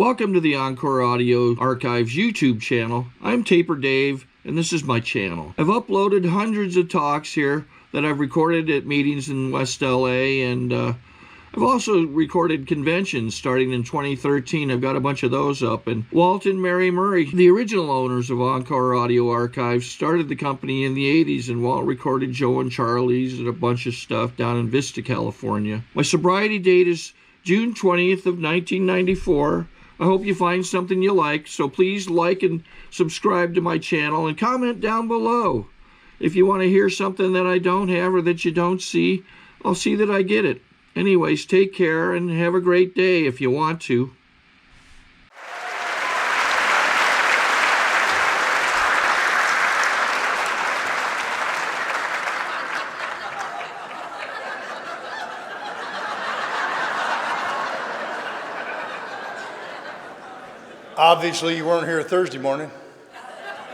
Welcome to the Encore Audio Archives YouTube channel. I'm Taper Dave, and this is my channel. I've uploaded hundreds of talks here that I've recorded at meetings in West LA, and I've also recorded conventions starting in 2013. I've got a bunch of those up. And Walt and Mary Murray, the original owners of Encore Audio Archives, started the company in the 80s, and Walt recorded Joe and Charlie's and a bunch of stuff down in Vista, California. My sobriety date is June 20th of 1994. I hope you find something you like, so please like and subscribe to my channel and comment down below. If you want to hear something that I don't have or that you don't see, I'll see that I get it. Anyways, take care and have a great day if you want to. Obviously, you weren't here Thursday morning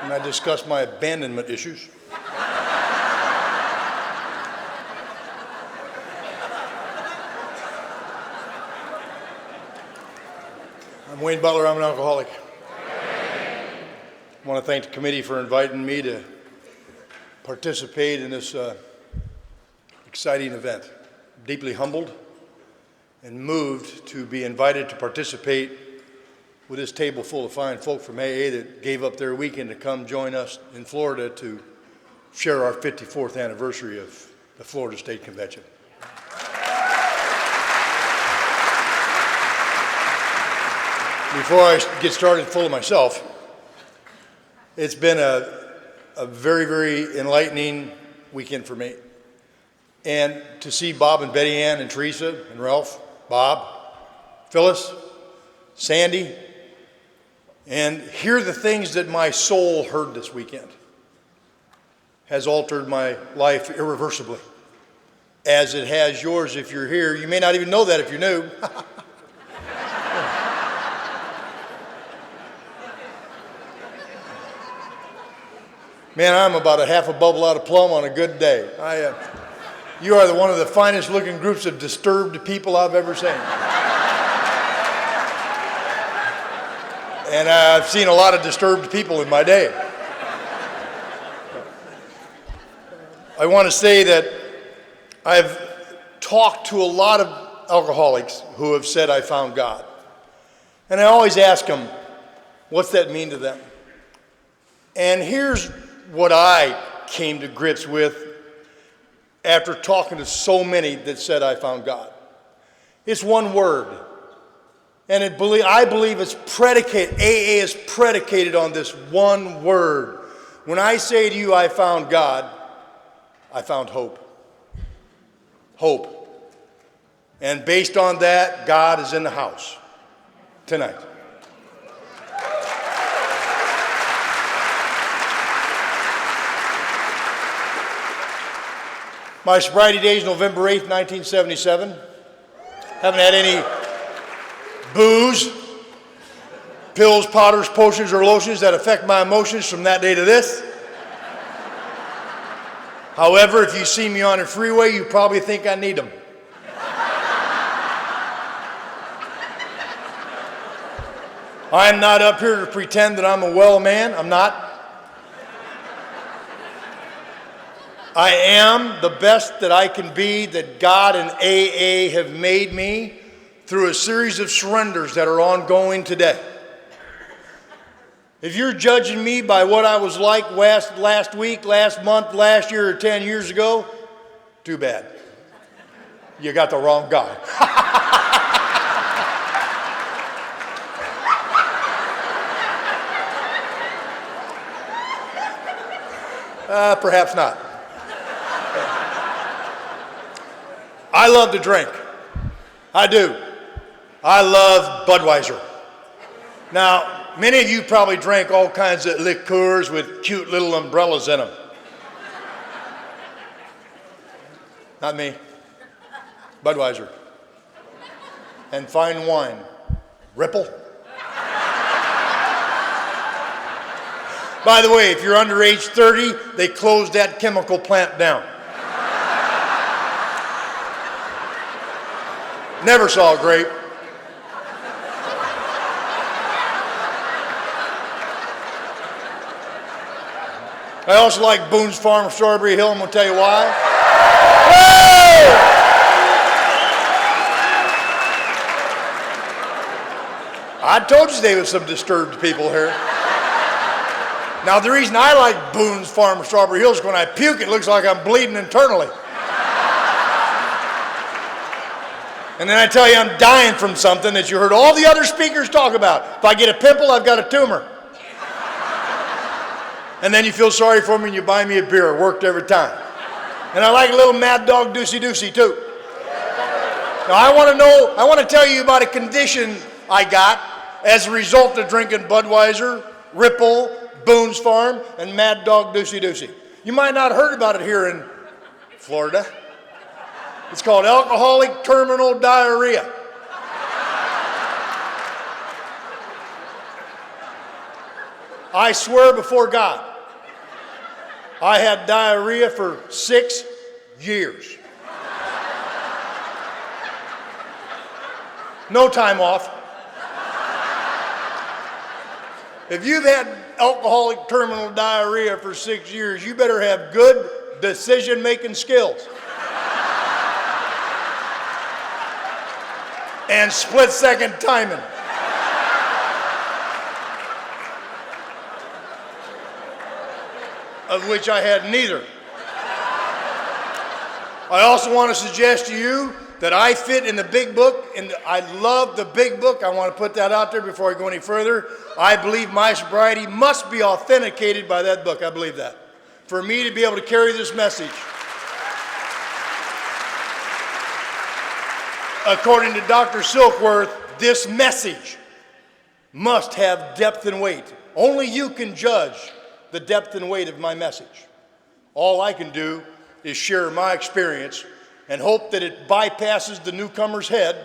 when I discussed my abandonment issues. I'm Wayne Butler, I'm an alcoholic. I want to thank the committee for inviting me to participate in this exciting event. I'm deeply humbled and moved to be invited to participate with this table full of fine folk from AA that gave up their weekend to come join us in Florida to share our 54th anniversary of the Florida State Convention. Before I get started full of myself, it's been a very, very enlightening weekend for me. And to see Bob and Betty Ann and Teresa and Ralph, Bob, Phyllis, Sandy, and hear the things that my soul heard this weekend has altered my life irreversibly, as it has yours if you're here. You may not even know that if you're new. Man, I'm about a half a bubble out of plum on a good day. You are one of the finest looking groups of disturbed people I've ever seen. And I've seen a lot of disturbed people in my day. I want to say that I've talked to a lot of alcoholics who have said, I found God. And I always ask them, what's that mean to them? And here's what I came to grips with after talking to so many that said, I found God. It's one word. And I believe it's predicated, AA is predicated on this one word. When I say to you, I found God, I found hope. Hope. And based on that, God is in the house tonight. My sobriety day is November 8th, 1977. Haven't had any booze, pills, powders, potions, or lotions that affect my emotions from that day to this. However, if you see me on a freeway, you probably think I need them. I'm not up here to pretend that I'm a well man. I'm not. I am the best that I can be, that God and AA have made me through a series of surrenders that are ongoing today. If you're judging me by what I was like last week, last month, last year, or 10 years ago, too bad. You got the wrong guy. Perhaps not. I love to drink. I do. I love Budweiser. Now, many of you probably drank all kinds of liqueurs with cute little umbrellas in them. Not me. Budweiser. And fine wine. Ripple. By the way, if you're under age 30, they closed that chemical plant down. Never saw a grape. I also like Boone's Farm, Strawberry Hill. I'm going to tell you why. Woo! I told you there was some disturbed people here. Now, the reason I like Boone's Farm, Strawberry Hill is when I puke, it looks like I'm bleeding internally. And then I tell you I'm dying from something that you heard all the other speakers talk about. If I get a pimple, I've got a tumor. And then you feel sorry for me and you buy me a beer. It worked every time. And I like a little Mad Dog Deucey Deucey too. Now I want to tell you about a condition I got as a result of drinking Budweiser, Ripple, Boone's Farm, and Mad Dog Deucey Deucey. You might not have heard about it here in Florida. It's called alcoholic terminal diarrhea. I swear before God, I had diarrhea for 6 years. No time off. If you've had alcoholic terminal diarrhea for 6 years, you better have good decision-making skills. And split-second timing. Of which I had neither. I also want to suggest to you that I fit in the big book, and I love the big book. I want to put that out there before I go any further. I believe my sobriety must be authenticated by that book. I believe that. For me to be able to carry this message. According to Dr. Silkworth, this message must have depth and weight. Only you can judge the depth and weight of my message. All I can do is share my experience and hope that it bypasses the newcomer's head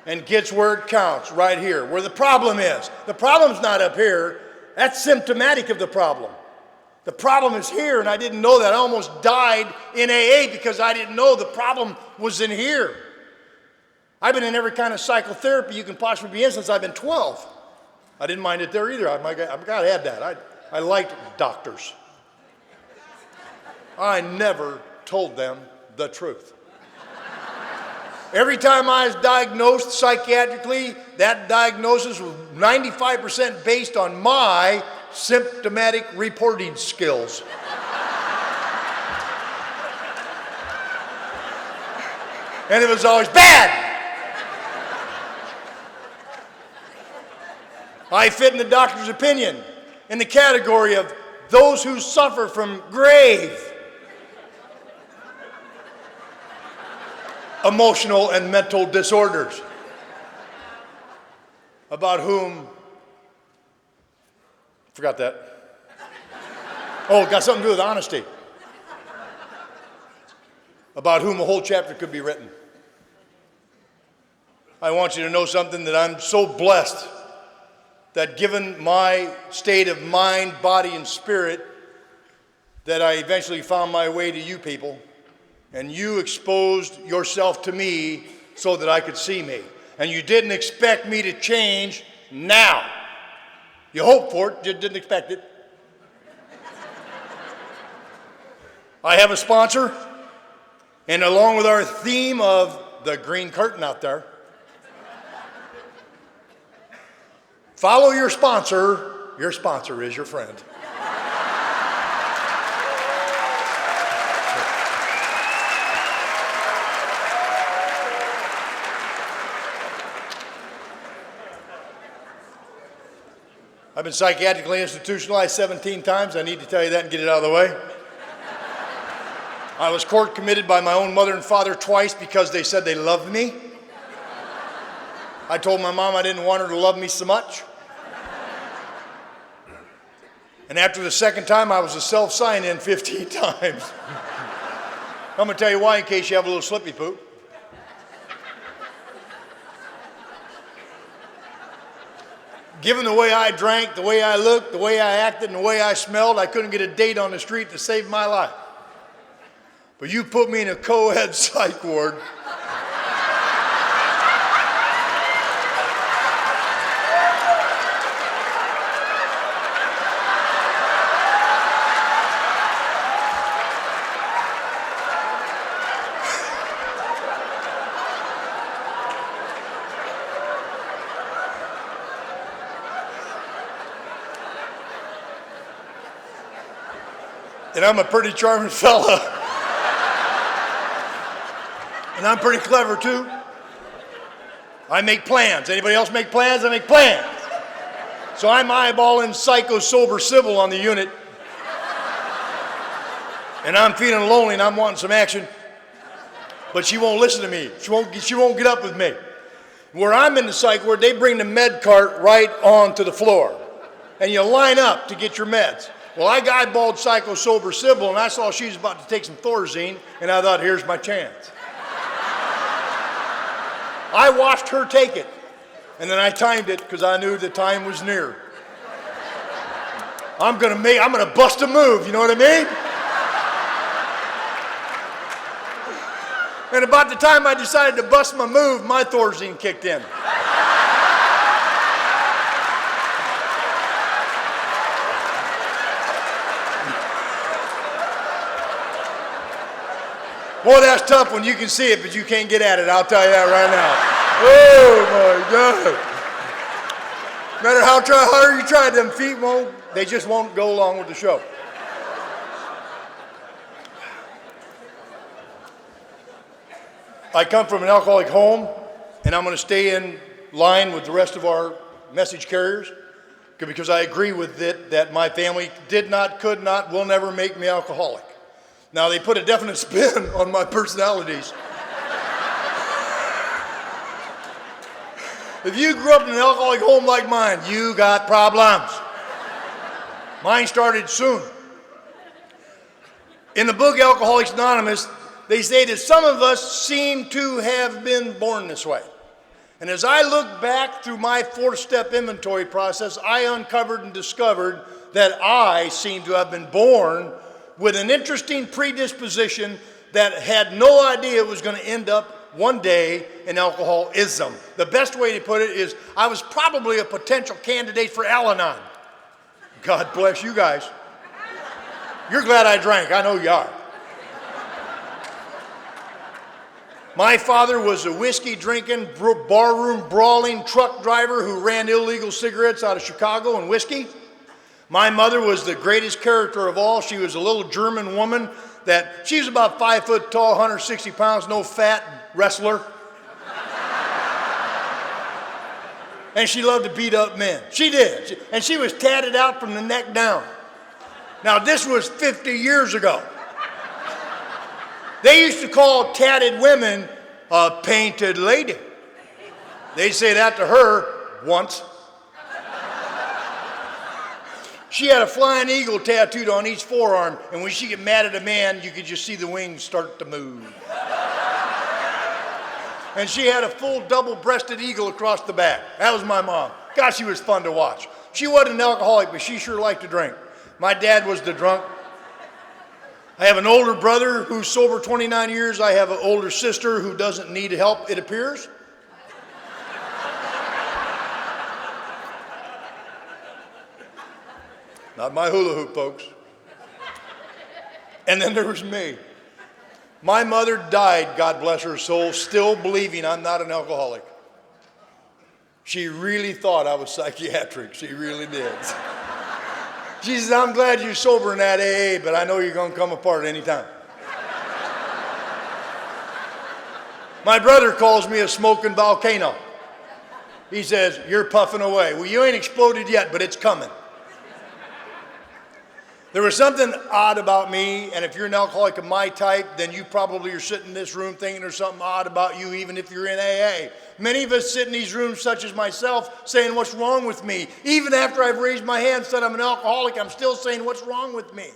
and gets where it counts, right here, where the problem is. The problem's not up here. That's symptomatic of the problem. The problem is here, and I didn't know that. I almost died in AA because I didn't know the problem was in here. I've been in every kind of psychotherapy you can possibly be in since I've been 12. I didn't mind it there either. I've got to add that. I liked doctors. I never told them the truth. Every time I was diagnosed psychiatrically, that diagnosis was 95% based on my symptomatic reporting skills. And it was always bad. I fit in the doctor's opinion in the category of those who suffer from grave emotional and mental disorders, about whom, forgot that. Oh, it got something to do with honesty. About whom a whole chapter could be written. I want you to know something, that I'm so blessed that given my state of mind, body, and spirit, that I eventually found my way to you people, and you exposed yourself to me so that I could see me. And you didn't expect me to change now. You hoped for it, you didn't expect it. I have a sponsor, and along with our theme of the green curtain out there, follow your sponsor is your friend. I've been psychiatrically institutionalized 17 times. I need to tell you that and get it out of the way. I was court committed by my own mother and father twice because they said they loved me. I told my mom I didn't want her to love me so much. And after the second time, I was a self-sign-in 15 times. I'm going to tell you why in case you have a little slippy poop. Given the way I drank, the way I looked, the way I acted, and the way I smelled, I couldn't get a date on the street to save my life. But you put me in a co-ed psych ward. And I'm a pretty charming fella. And I'm pretty clever too. I make plans. Anybody else make plans? I make plans. So I'm eyeballing Psycho Sober Civil on the unit. And I'm feeling lonely and I'm wanting some action. But she won't listen to me. She won't get up with me. Where I'm in the psych ward, they bring the med cart right onto the floor. And you line up to get your meds. Well, I eyeballed Psycho Sober Civil and I saw she was about to take some Thorazine and I thought, here's my chance. I watched her take it. And then I timed it because I knew the time was near. I'm gonna bust a move, you know what I mean? And about the time I decided to bust my move, my Thorazine kicked in. Boy, that's tough when you can see it, but you can't get at it. I'll tell you that right now. Oh my God. No matter how hard you try, them feet they just won't go along with the show. I come from an alcoholic home, and I'm going to stay in line with the rest of our message carriers because I agree with it that my family did not, could not, will never make me alcoholic. Now, they put a definite spin on my personalities. If you grew up in an alcoholic home like mine, you got problems. Mine started soon. In the book Alcoholics Anonymous, they say that some of us seem to have been born this way. And as I look back through my 4-step inventory process, I uncovered and discovered that I seem to have been born with an interesting predisposition that had no idea it was going to end up one day in alcoholism. The best way to put it is I was probably a potential candidate for Al-Anon. God bless you guys. You're glad I drank. I know you are. My father was a whiskey-drinking, barroom brawling truck driver who ran illegal cigarettes out of Chicago and whiskey. My mother was the greatest character of all. She was a little German woman that she was about 5 foot tall, 160 pounds, no fat wrestler. And she loved to beat up men. She did. And she was tatted out from the neck down. Now, this was 50 years ago. They used to call tatted women a painted lady. They'd say that to her once. She had a flying eagle tattooed on each forearm, and when she get mad at a man, you could just see the wings start to move. And she had a full double-breasted eagle across the back. That was my mom. God, she was fun to watch. She wasn't an alcoholic, but she sure liked to drink. My dad was the drunk. I have an older brother who's sober 29 years. I have an older sister who doesn't need help, it appears. Not my hula hoop, folks. And then there was me. My mother died, God bless her soul, still believing I'm not an alcoholic. She really thought I was psychiatric. She really did. She says, I'm glad you're sober in that AA, but I know you're going to come apart any time. My brother calls me a smoking volcano. He says, you're puffing away. Well, you ain't exploded yet, but it's coming. There was something odd about me, and if you're an alcoholic of my type, then you probably are sitting in this room thinking there's something odd about you, even if you're in AA. Many of us sit in these rooms, such as myself, saying, what's wrong with me? Even after I've raised my hand and said I'm an alcoholic, I'm still saying, what's wrong with me?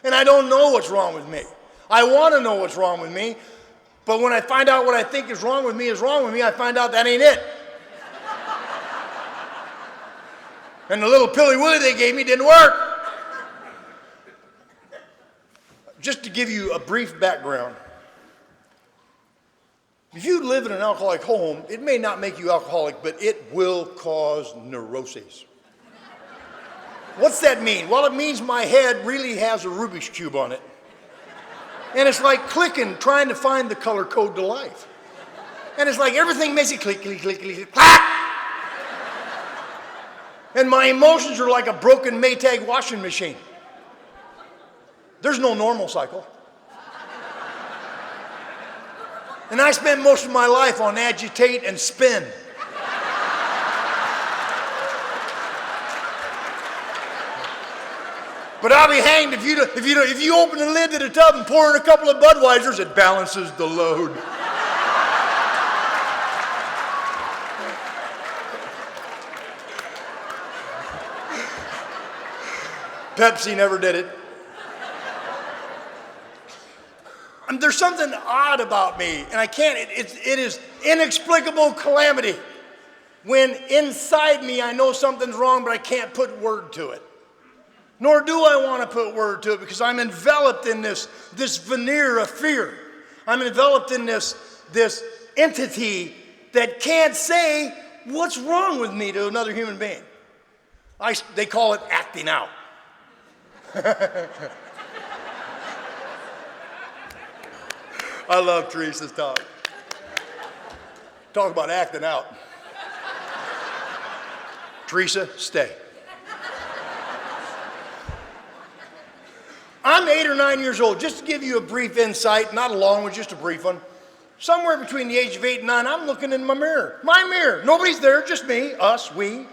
And I don't know what's wrong with me. I want to know what's wrong with me, but when I find out what I think is wrong with me, I find out that ain't it. And the little Pilly Willy they gave me didn't work. Just to give you a brief background, if you live in an alcoholic home, it may not make you alcoholic, but it will cause neuroses. What's that mean? Well, it means my head really has a Rubik's Cube on it. And it's like clicking, trying to find the color code to life. And it's like everything makes it click, click, click, click, clack! And my emotions are like a broken Maytag washing machine. There's no normal cycle. And I spent most of my life on agitate and spin. But I'll be hanged if you open the lid to the tub and pour in a couple of Budweisers, it balances the load. Pepsi never did it. There's something odd about me, and I can't, it is inexplicable calamity when inside me I know something's wrong, but I can't put word to it. Nor do I want to put word to it because I'm enveloped in this veneer of fear. I'm enveloped in this entity that can't say what's wrong with me to another human being. They call it acting out. I love Teresa's talk. Talk about acting out. Teresa, stay. I'm 8 or 9 years old. Just to give you a brief insight, not a long one, just a brief one. Somewhere between the age of 8 and 9, I'm looking in my mirror. My mirror. Nobody's there, just me, us, we.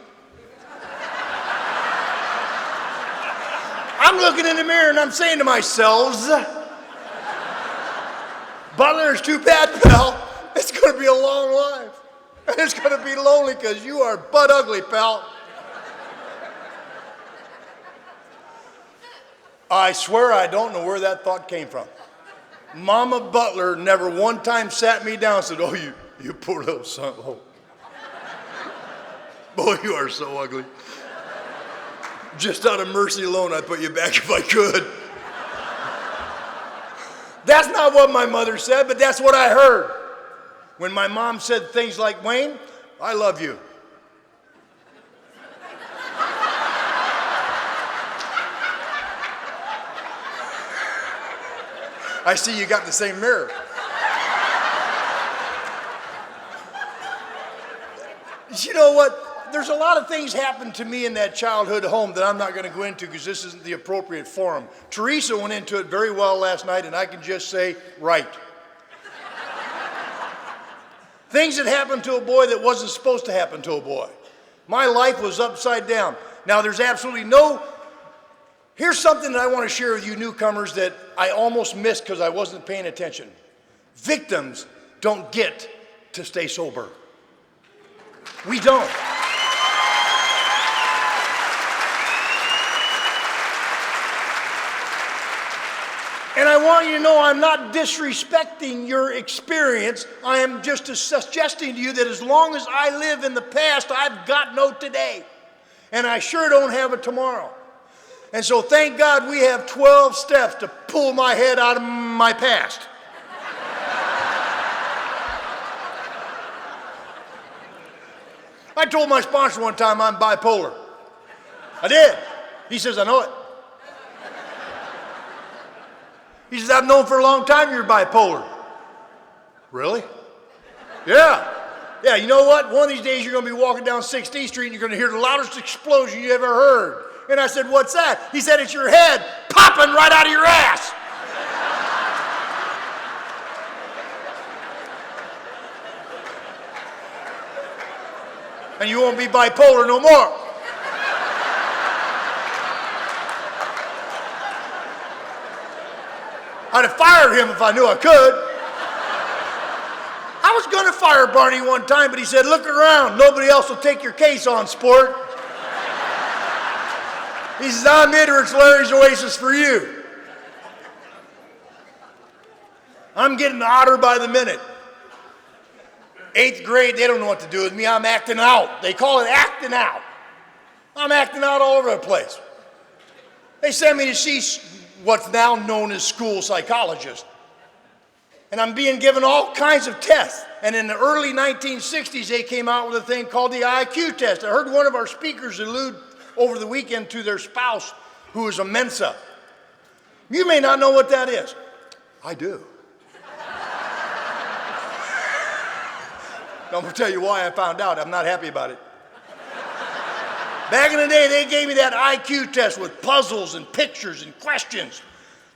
I'm looking in the mirror and I'm saying to myself, Butler, it's too bad, pal. It's going to be a long life. And it's going to be lonely because you are butt ugly, pal. I swear I don't know where that thought came from. Mama Butler never one time sat me down and said, oh, you poor little son. Oh. Boy, you are so ugly. Just out of mercy alone, I'd put you back if I could. That's not what my mother said, but that's what I heard. When my mom said things like, Wayne, I love you. I see you got the same mirror. You know what? There's a lot of things happened to me in that childhood home that I'm not going to go into because this isn't the appropriate forum. Teresa went into it very well last night, and I can just say, right. Things that happened to a boy that wasn't supposed to happen to a boy. My life was upside down. Now, there's absolutely no... Here's something that I want to share with you newcomers that I almost missed because I wasn't paying attention. Victims don't get to stay sober. We don't. And I want you to know I'm not disrespecting your experience. I am just suggesting to you that as long as I live in the past, I've got no today. And I sure don't have a tomorrow. And so thank God we have 12 steps to pull my head out of my past. I told my sponsor one time I'm bipolar. I did. He says, I know it. He says, I've known for a long time you're bipolar. Really? Yeah. Yeah, you know what? One of these days you're going to be walking down 16th Street and you're going to hear the loudest explosion you ever heard. And I said, what's that? He said, it's your head popping right out of your ass. And you won't be bipolar no more. I'd have fired him if I knew I could. I was going to fire Barney one time, but he said, look around. Nobody else will take your case on, sport. He says, I'm it or it's Larry's Oasis for you. I'm getting odder by the minute. 8th grade, they don't know what to do with me. I'm acting out. They call it acting out. I'm acting out all over the place. They send me to see what's now known as school psychologist. And I'm being given all kinds of tests. And in the early 1960s, they came out with a thing called the IQ test. I heard one of our speakers allude over the weekend to their spouse who is a Mensa. You may not know what that is. I do. I'm going to tell you why I found out. I'm not happy about it. Back in the day, they gave me that IQ test with puzzles and pictures and questions.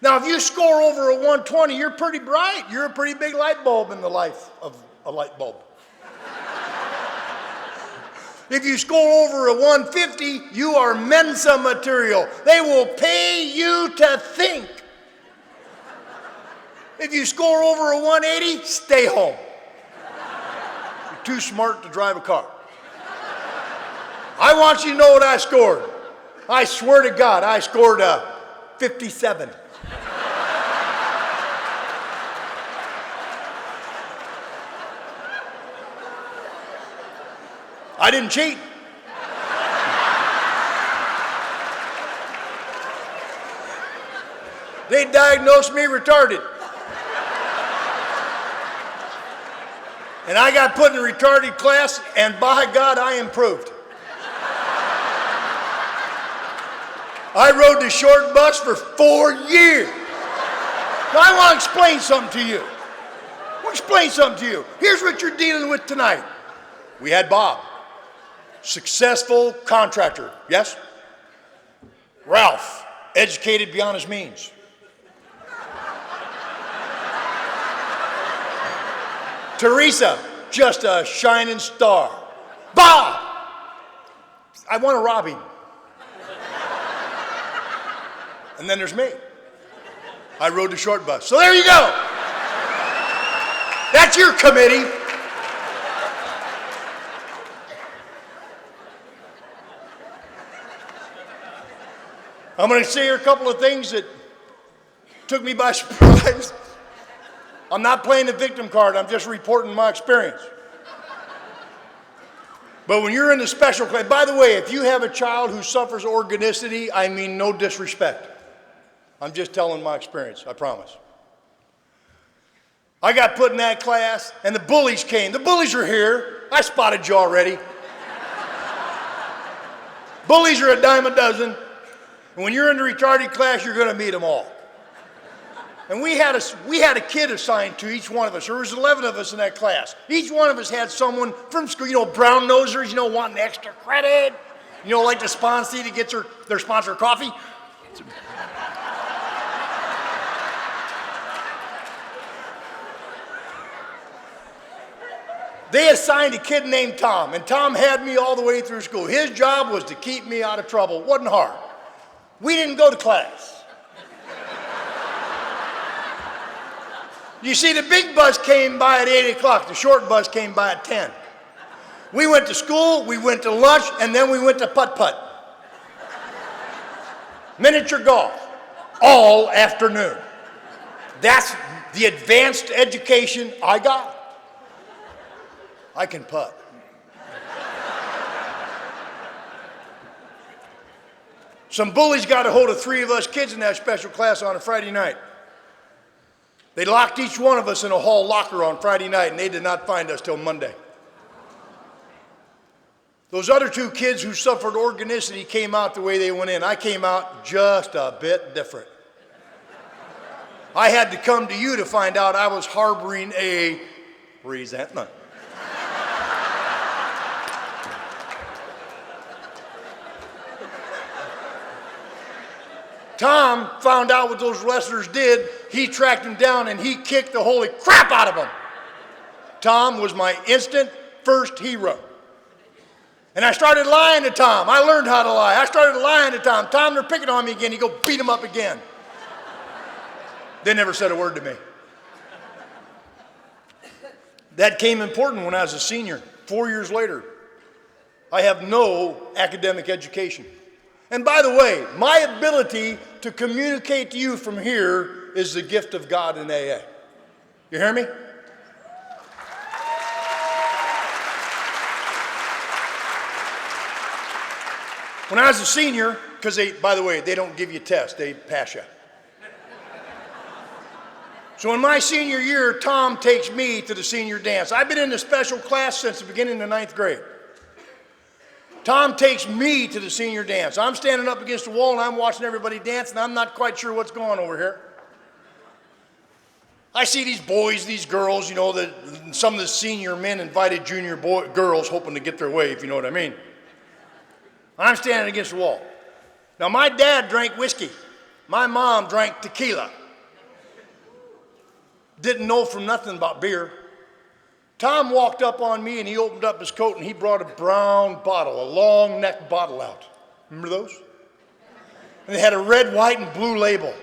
Now, if you score over a 120, you're pretty bright. You're a pretty big light bulb in the life of a light bulb. If you score over a 150, you are Mensa material. They will pay you to think. If you score over a 180, stay home. You're too smart to drive a car. I want you to know what I scored. I swear to God, I scored a 57. I didn't cheat. They diagnosed me retarded. And I got put in a retarded class, and by God, I improved. I rode the short bus for 4 years. Now, I want to explain something to you. Here's what you're dealing with tonight. We had Bob, successful contractor, yes? Ralph, educated beyond his means. Teresa, just a shining star. Bob, I want to rob him. And then there's me. I rode the short bus. So there you go. That's your committee. I'm going to say here a couple of things that took me by surprise. I'm not playing the victim card. I'm just reporting my experience. But when you're in the special class, by the way, if you have a child who suffers organicity, I mean no disrespect. I'm just telling my experience, I promise. I got put in that class, and the bullies came. The bullies are here. I spotted you already. Bullies are a dime a dozen. And when you're in the retarded class, you're going to meet them all. And we had a kid assigned to each one of us. There was 11 of us in that class. Each one of us had someone from school, brown nosers, wanting extra credit. Like the sponsee that gets their sponsor coffee. They assigned a kid named Tom, and Tom had me all the way through school. His job was to keep me out of trouble. It wasn't hard. We didn't go to class. You see, the big bus came by at 8 o'clock. The short bus came by at 10. We went to school, we went to lunch, and then we went to putt-putt. Miniature golf, all afternoon. That's the advanced education I got. I can putt. Some bullies got a hold of 3 of us kids in that special class on a Friday night. They locked each one of us in a hall locker on Friday night, and they did not find us till Monday. Those other 2 kids who suffered organicity came out the way they went in. I came out just a bit different. I had to come to you to find out I was harboring a resentment. Tom found out what those wrestlers did. He tracked them down and he kicked the holy crap out of them. Tom was my instant first hero. And I started lying to Tom. I learned how to lie. I started lying to Tom. Tom, they're picking on me again. He go beat him up again. They never said a word to me. That came important when I was a senior. 4 years later, I have no academic education. And by the way, my ability to communicate to you from here is the gift of God in AA. You hear me? When I was a senior, because by the way, they don't give you tests, they pass you. So in my senior year, Tom takes me to the senior dance. I've been in the special class since the beginning of 9th grade. Tom takes me to the senior dance. I'm standing up against the wall and I'm watching everybody dance and I'm not quite sure what's going on over here. I see these boys, these girls, some of the senior men invited junior girls hoping to get their way, if you know what I mean. I'm standing against the wall. Now my dad drank whiskey. My mom drank tequila. Didn't know from nothing about beer. Tom walked up on me and he opened up his coat and he brought a brown bottle, a long neck bottle out. Remember those? And they had a red, white, and blue label.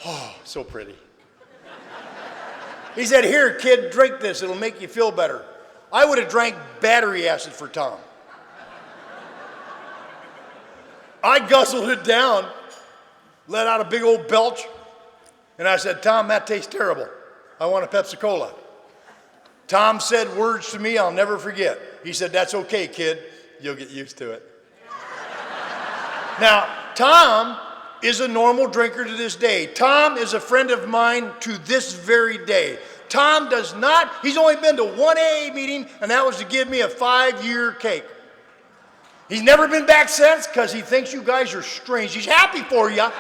Oh, so pretty. He said, "Here, kid, drink this. It'll make you feel better." I would have drank battery acid for Tom. I guzzled it down, let out a big old belch, and I said, "Tom, that tastes terrible. I want a Pepsi-Cola." Tom said words to me I'll never forget. He said, "That's okay, kid. You'll get used to it." Now, Tom is a normal drinker to this day. Tom is a friend of mine to this very day. Tom does not, he's only been to one AA meeting, and that was to give me a 5-year cake. He's never been back since because he thinks you guys are strange. He's happy for you.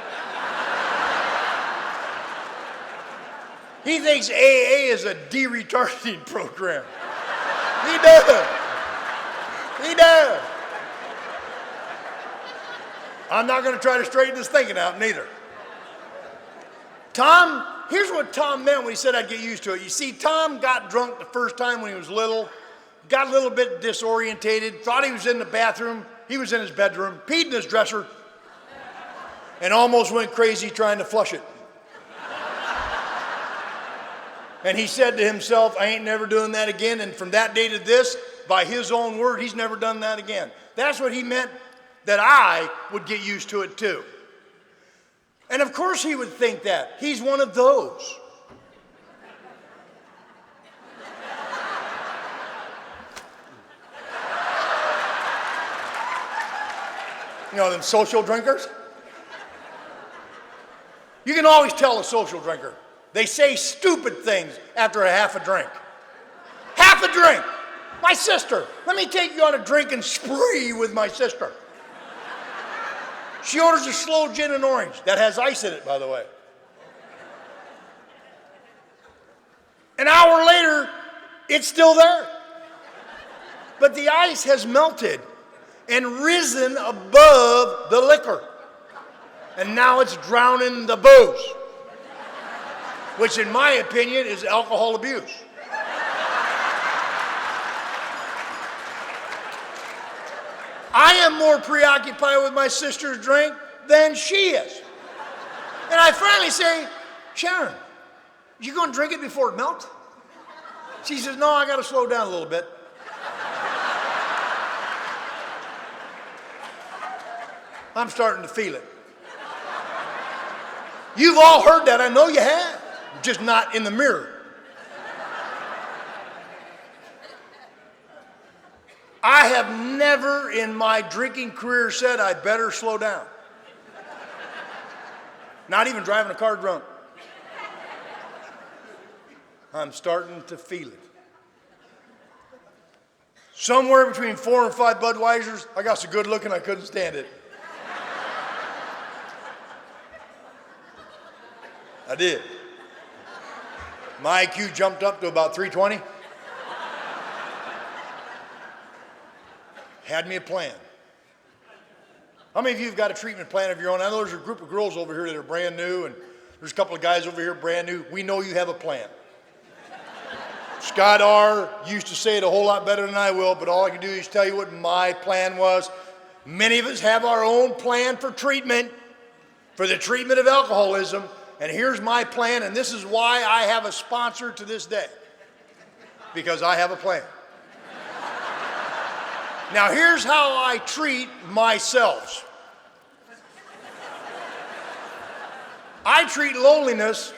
He thinks AA is a de-retarding program. He does. He does. I'm not going to try to straighten his thinking out, neither. Tom, here's what Tom meant when he said I'd get used to it. You see, Tom got drunk the first time when he was little, got a little bit disorientated, thought he was in the bathroom, he was in his bedroom, peed in his dresser, and almost went crazy trying to flush it. And he said to himself, "I ain't never doing that again." And from that day to this, by his own word, he's never done that again. That's what he meant, that I would get used to it too. And of course he would think that. He's one of those. You know, them social drinkers? You can always tell a social drinker. They say stupid things after a half a drink. Half a drink. My sister. Let me take you on a drinking spree with my sister. She orders a slow gin and orange. That has ice in it, by the way. An hour later, it's still there. But the ice has melted and risen above the liquor. And now it's drowning the booze, which in my opinion is alcohol abuse. I am more preoccupied with my sister's drink than she is. And I finally say, "Sharon, you gonna drink it before it melts?" She says, "No, I gotta slow down a little bit." I'm starting to feel it. You've all heard that, I know you have, just not in the mirror. I have never in my drinking career said I better slow down. Not even driving a car drunk. I'm starting to feel it. Somewhere between 4 and 5 Budweisers, I got so good looking I couldn't stand it. I did. My IQ jumped up to about 320. Had me a plan. How many of you have got a treatment plan of your own? I know there's a group of girls over here that are brand new, and there's a couple of guys over here brand new. We know you have a plan. Scott R. used to say it a whole lot better than I will, but all I can do is tell you what my plan was. Many of us have our own plan for treatment, for the treatment of alcoholism, and here's my plan, and this is why I have a sponsor to this day, because I have a plan. Now here's how I treat myself. I treat loneliness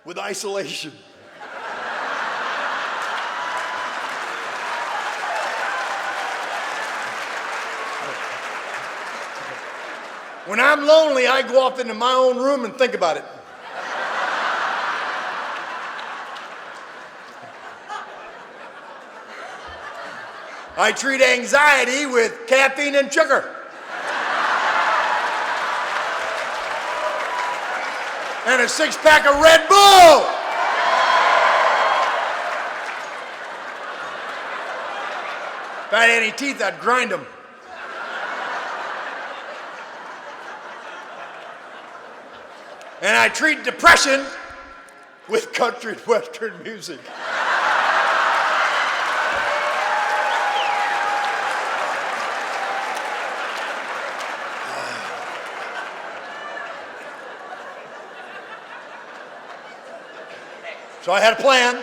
with isolation. When I'm lonely, I go off into my own room and think about it. I treat anxiety with caffeine and sugar. And a 6-pack of Red Bull. If I had any teeth, I'd grind them. And I treat depression with country and western music. So I had a plan.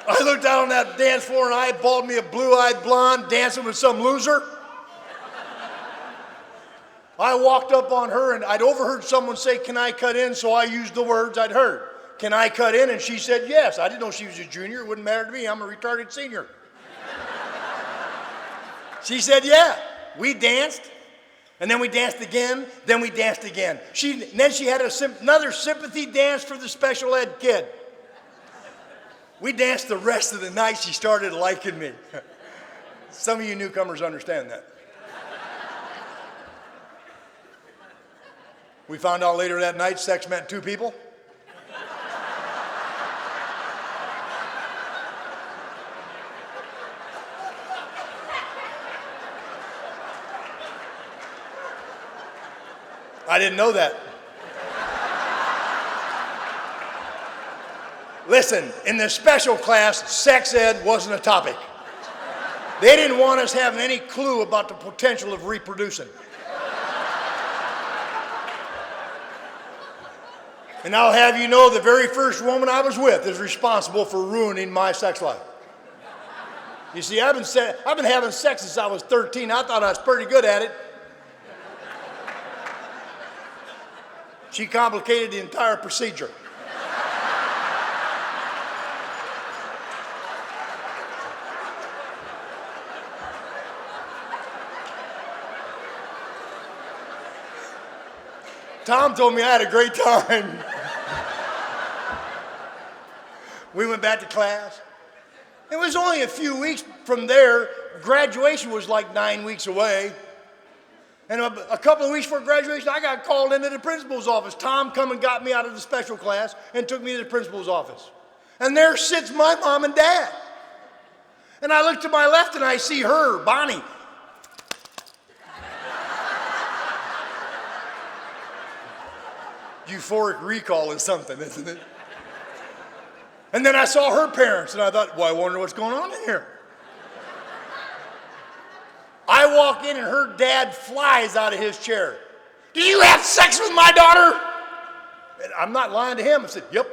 I looked down on that dance floor and I balled me a blue-eyed blonde dancing with some loser. I walked up on her and I'd overheard someone say, "Can I cut in?" So I used the words I'd heard. "Can I cut in?" And she said yes. I didn't know she was a junior. It wouldn't matter to me. I'm a retarded senior. She said yeah. We danced. And then we danced again, then we danced again. Then she had another sympathy dance for the special ed kid. We danced the rest of the night. She started liking me. Some of you newcomers understand that. We found out later that night sex meant two people. I didn't know that. Listen, in the special class, sex ed wasn't a topic. They didn't want us having any clue about the potential of reproducing. And I'll have you know the very first woman I was with is responsible for ruining my sex life. You see, I've been having sex since I was 13. I thought I was pretty good at it. She complicated the entire procedure. Tom told me I had a great time. We went back to class. It was only a few weeks from there. Graduation was like 9 weeks away. And a couple of weeks before graduation, I got called into the principal's office. Tom come and got me out of the special class and took me to the principal's office. And there sits my mom and dad. And I look to my left and I see her, Bonnie. Euphoric recall is something, isn't it? And then I saw her parents and I thought, well, I wonder what's going on in here. I walk in and her dad flies out of his chair. "Do you have sex with my daughter?" And I'm not lying to him. I said, "Yep."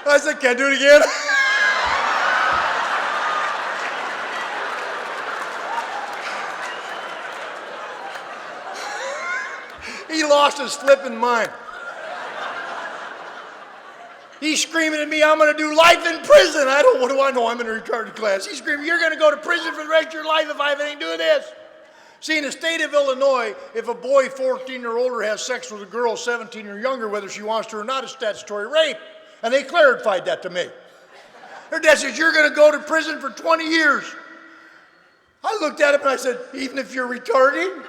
I said, "Can I do it again?" He lost his flipping mind. He's screaming at me, "I'm going to do life in prison." What do I know? I'm in a retarded class. He's screaming, "You're going to go to prison for the rest of your life if I have anything to do with this." See, in the state of Illinois, if a boy 14 or older has sex with a girl 17 or younger, whether she wants to or not, it's statutory rape. And they clarified that to me. Her dad says, "You're going to go to prison for 20 years. I looked at him and I said, "Even if you're retarded?"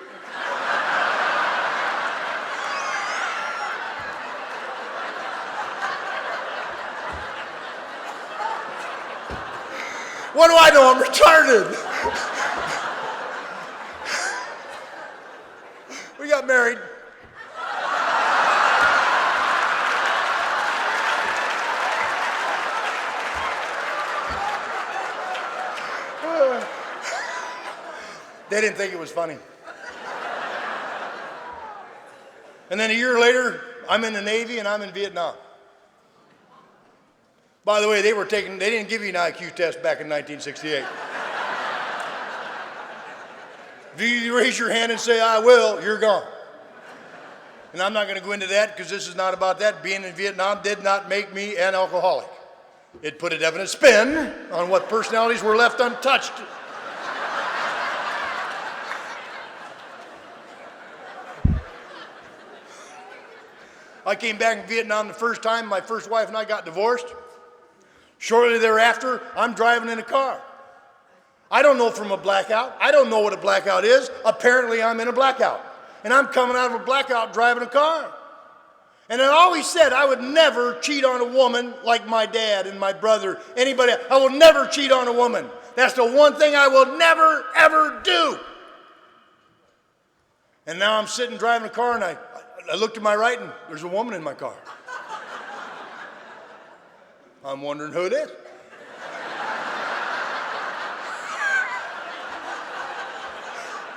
What do I know? I'm retarded. We got married. They didn't think it was funny. And then a year later, I'm in the Navy and I'm in Vietnam. By the way, they didn't give you an IQ test back in 1968. If you raise your hand and say, "I will," you're gone. And I'm not going to go into that because this is not about that. Being in Vietnam did not make me an alcoholic. It put a definite spin on what personalities were left untouched. I came back from Vietnam the first time. My first wife and I got divorced. Shortly thereafter, I'm driving in a car. I don't know from a blackout. I don't know what a blackout is. Apparently, I'm in a blackout. And I'm coming out of a blackout driving a car. And I always said I would never cheat on a woman like my dad and my brother, anybody else. I will never cheat on a woman. That's the one thing I will never, ever do. And now I'm sitting driving a car, and I look to my right, and there's a woman in my car. I'm wondering who it is.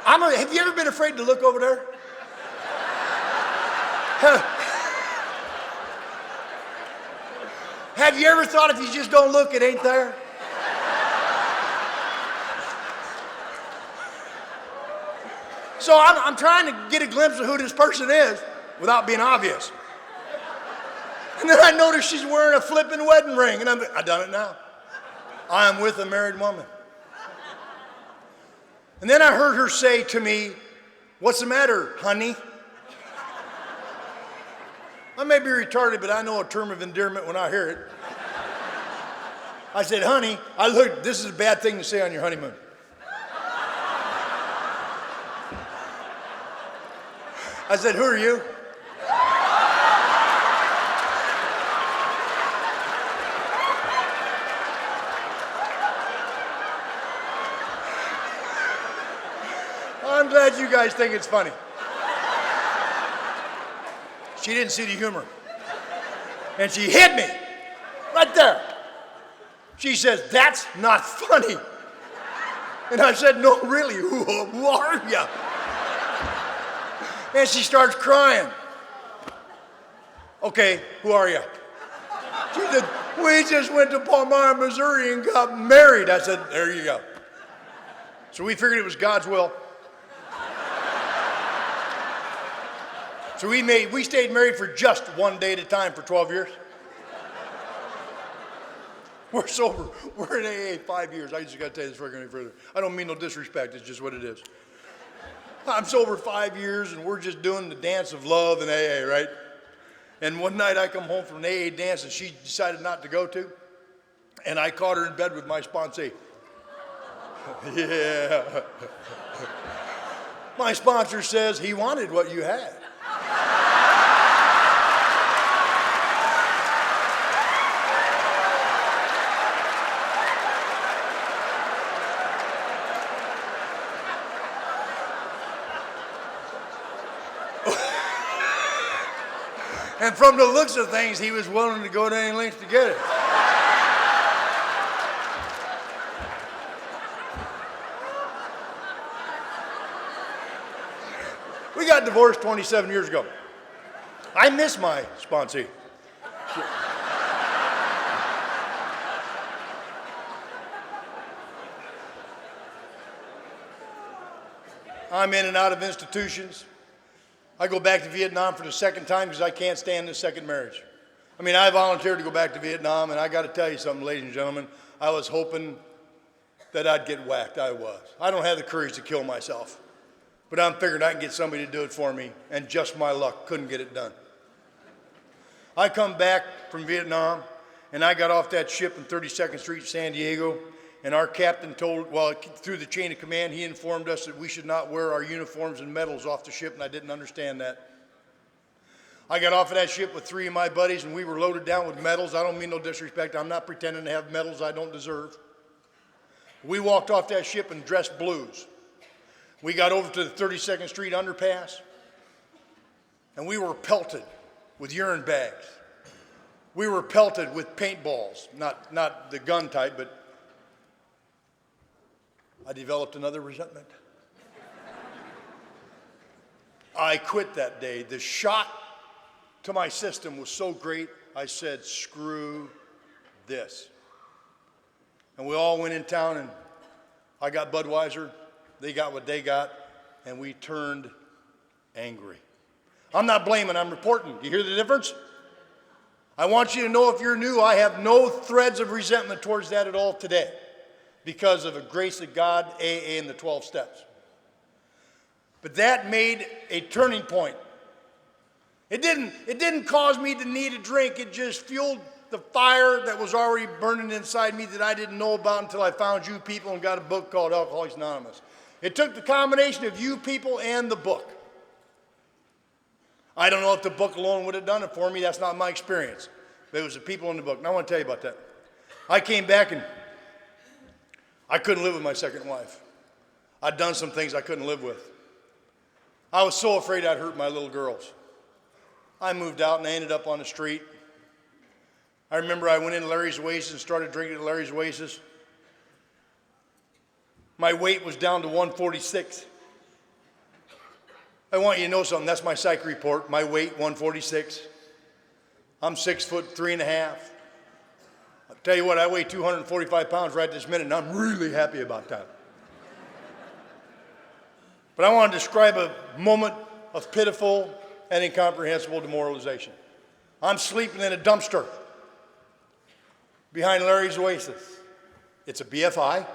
Have you ever been afraid to look over there? Have you ever thought if you just don't look, it ain't there? So I'm trying to get a glimpse of who this person is without being obvious. And then I notice she's wearing a flipping wedding ring, and I've done it now. I am with a married woman. And then I heard her say to me, "What's the matter, honey?" I may be retarded, but I know a term of endearment when I hear it. I said, "Honey," this is a bad thing to say on your honeymoon. I said, "Who are you?" I'm glad you guys think it's funny. She didn't see the humor. And she hit me right there. She says, "That's not funny." And I said, "No, really, who are you?" And she starts crying. "Okay, who are you?" She said, "We just went to Palmyra, Missouri and got married." I said, "There you go." So we figured it was God's will. So we stayed married for just one day at a time for 12 years. We're sober. We're in AA 5 years. I just got to tell you this before I go any further. I don't mean no disrespect. It's just what it is. I'm sober 5 years, and we're just doing the dance of love in AA, right? And one night I come home from an AA dance that she decided not to go to, and I caught her in bed with my sponsee. Yeah. My sponsor says he wanted what you had. And from the looks of things, he was willing to go to any lengths to get it. We got divorced 27 years ago. I miss my sponsee. I'm in and out of institutions. I go back to Vietnam for the second time because I can't stand this second marriage. I mean, I volunteered to go back to Vietnam, and I got to tell you something, ladies and gentlemen. I was hoping that I'd get whacked. I was. I don't have the courage to kill myself, but I'm figuring I can get somebody to do it for me, and just my luck, couldn't get it done. I come back from Vietnam, and I got off that ship in 32nd Street, San Diego, and our captain through the chain of command, he informed us that we should not wear our uniforms and medals off the ship, and I didn't understand that. I got off of that ship with 3 of my buddies, and we were loaded down with medals. I don't mean no disrespect. I'm not pretending to have medals I don't deserve. We walked off that ship in dress blues. We got over to the 32nd Street underpass, and we were pelted with urine bags. We were pelted with paintballs, not the gun type, but I developed another resentment. I quit that day. The shock to my system was so great, I said, "Screw this." And we all went in town, and I got Budweiser, they got what they got, and we turned angry. I'm not blaming, I'm reporting. You hear the difference? I want you to know, if you're new, I have no threads of resentment towards that at all today, because of the grace of God, AA, and the 12 steps. But that made a turning point. It didn't cause me to need a drink. It just fueled the fire that was already burning inside me that I didn't know about until I found you people and got a book called Alcoholics Anonymous. It took the combination of you people and the book. I don't know if the book alone would have done it for me. That's not my experience. But it was the people in the book. And I want to tell you about that. I came back and I couldn't live with my second wife. I'd done some things I couldn't live with. I was so afraid I'd hurt my little girls. I moved out and I ended up on the street. I remember I went into Larry's Oasis and started drinking at Larry's Oasis. My weight was down to 146. I want you to know something. That's my psych report. My weight, 146. I'm 6'3.5". I'll tell you what, I weigh 245 pounds right this minute, and I'm really happy about that. But I want to describe a moment of pitiful and incomprehensible demoralization. I'm sleeping in a dumpster behind Larry's Oasis. It's a BFI.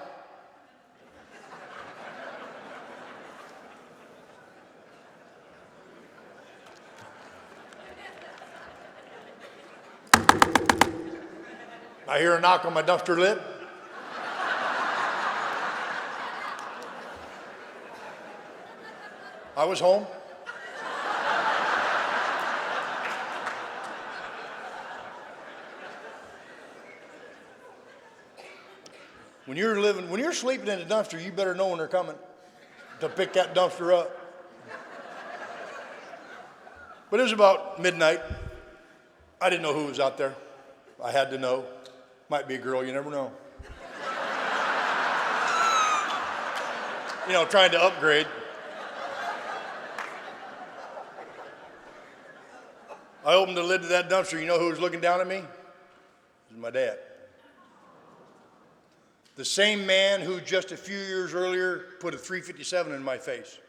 I hear a knock on my dumpster lid. I was home. When you're sleeping in a dumpster, you better know when they're coming to pick that dumpster up. But it was about midnight. I didn't know who was out there. I had to know. Might be a girl, you never know. You know, trying to upgrade. I opened the lid to that dumpster. You know who was looking down at me? It was my dad. The same man who just a few years earlier put a .357 in my face.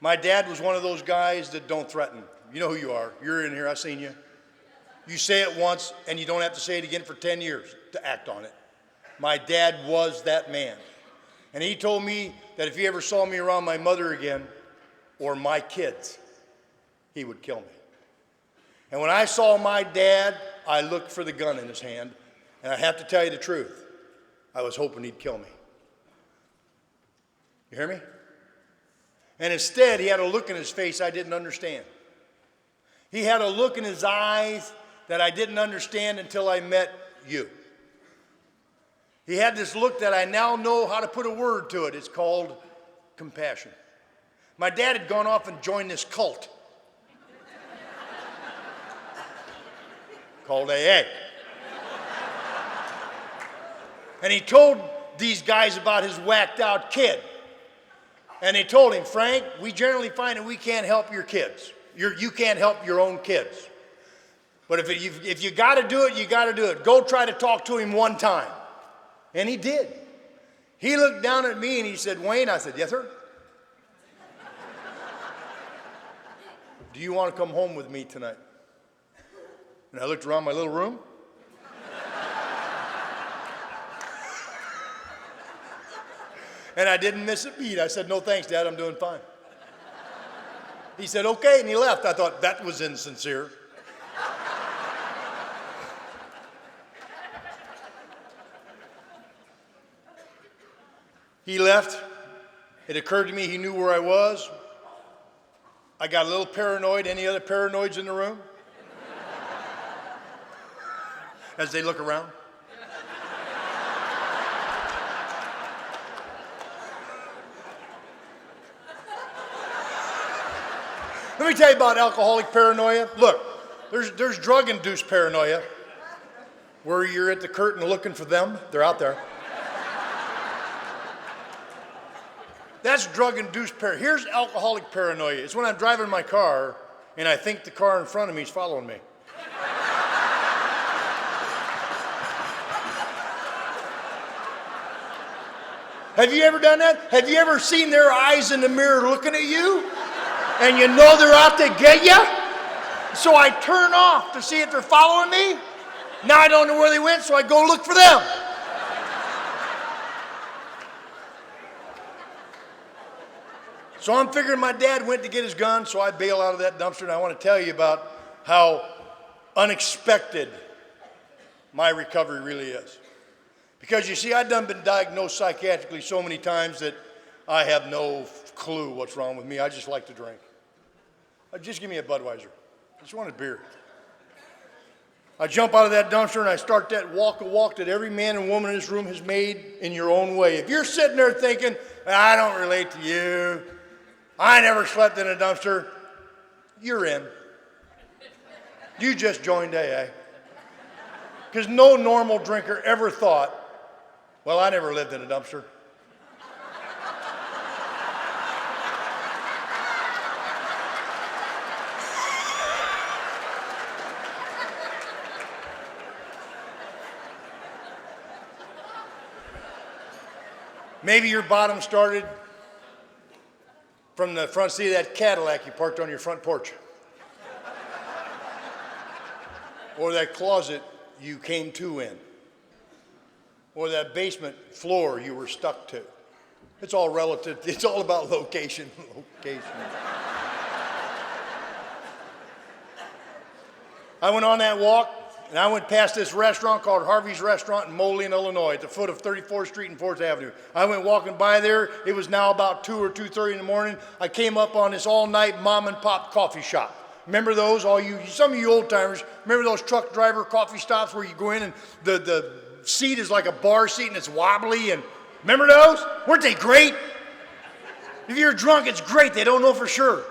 My dad was one of those guys that don't threaten. You know who you are. You're in here. I've seen you. You say it once, and you don't have to say it again for 10 years to act on it. My dad was that man. And he told me that if he ever saw me around my mother again, or my kids, he would kill me. And when I saw my dad, I looked for the gun in his hand, and I have to tell you the truth. I was hoping he'd kill me. You hear me? And instead, he had a look in his face I didn't understand. He had a look in his eyes that I didn't understand until I met you. He had this look that I now know how to put a word to it. It's called compassion. My dad had gone off and joined this cult called AA. And he told these guys about his whacked out kid. And they told him, Frank, we generally find that we can't help your kids. You can't help your own kids. But if you got to do it, you got to do it. Go try to talk to him one time. And he did. He looked down at me and he said, Wayne, I said, yes, sir. Do you want to come home with me tonight? And I looked around my little room. And I didn't miss a beat. I said, no thanks, Dad, I'm doing fine. He said, okay, and he left. I thought that was insincere. He left. It occurred to me he knew where I was. I got a little paranoid. Any other paranoids in the room? As they look around. Let me tell you about alcoholic paranoia. Look, there's drug-induced paranoia, where you're at the curtain looking for them. They're out there. That's drug-induced paranoia. Here's alcoholic paranoia. It's when I'm driving my car and I think the car in front of me is following me. Have you ever done that? Have you ever seen their eyes in the mirror looking at you? And you know they're out to get you? So I turn off to see if they're following me. Now I don't know where they went, so I go look for them. So I'm figuring my dad went to get his gun, so I bail out of that dumpster, and I want to tell you about how unexpected my recovery really is. Because you see, I've been diagnosed psychiatrically so many times that I have no clue what's wrong with me. I just like to drink. Just give me a Budweiser. I just want a beer. I jump out of that dumpster and I start that walk that every man and woman in this room has made in your own way. If you're sitting there thinking, I don't relate to you, I never slept in a dumpster, you're in. You just joined AA. Because no normal drinker ever thought, well, I never lived in a dumpster. Maybe your bottom started from the front seat of that Cadillac you parked on your front porch. Or that closet you came to in. Or that basement floor you were stuck to. It's all relative. It's all about location. Location. I went on that walk, and I went past this restaurant called Harvey's Restaurant in Moline, Illinois, at the foot of 34th Street and 4th Avenue. I went walking by there. It was now about 2 or 2:30 in the morning. I came up on this all-night mom-and-pop coffee shop. Remember those? Some of you old-timers, remember those truck driver coffee stops where you go in and the seat is like a bar seat and it's wobbly? And remember those? Weren't they great? If you're drunk, it's great. They don't know for sure.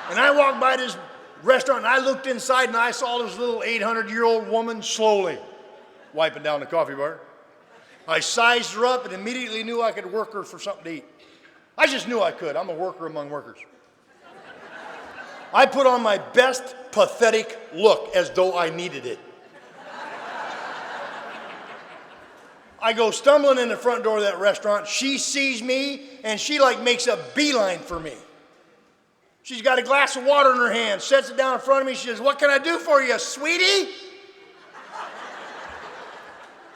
And I walked by this restaurant and I looked inside and I saw this little 800-year-old woman slowly wiping down the coffee bar. I sized her up and immediately knew I could work her for something to eat. I just knew I could. I'm a worker among workers. I put on my best pathetic look as though I needed it. I go stumbling in the front door of that restaurant. She sees me and she makes a beeline for me. She's got a glass of water in her hand, sets it down in front of me. She says, "What can I do for you, sweetie?"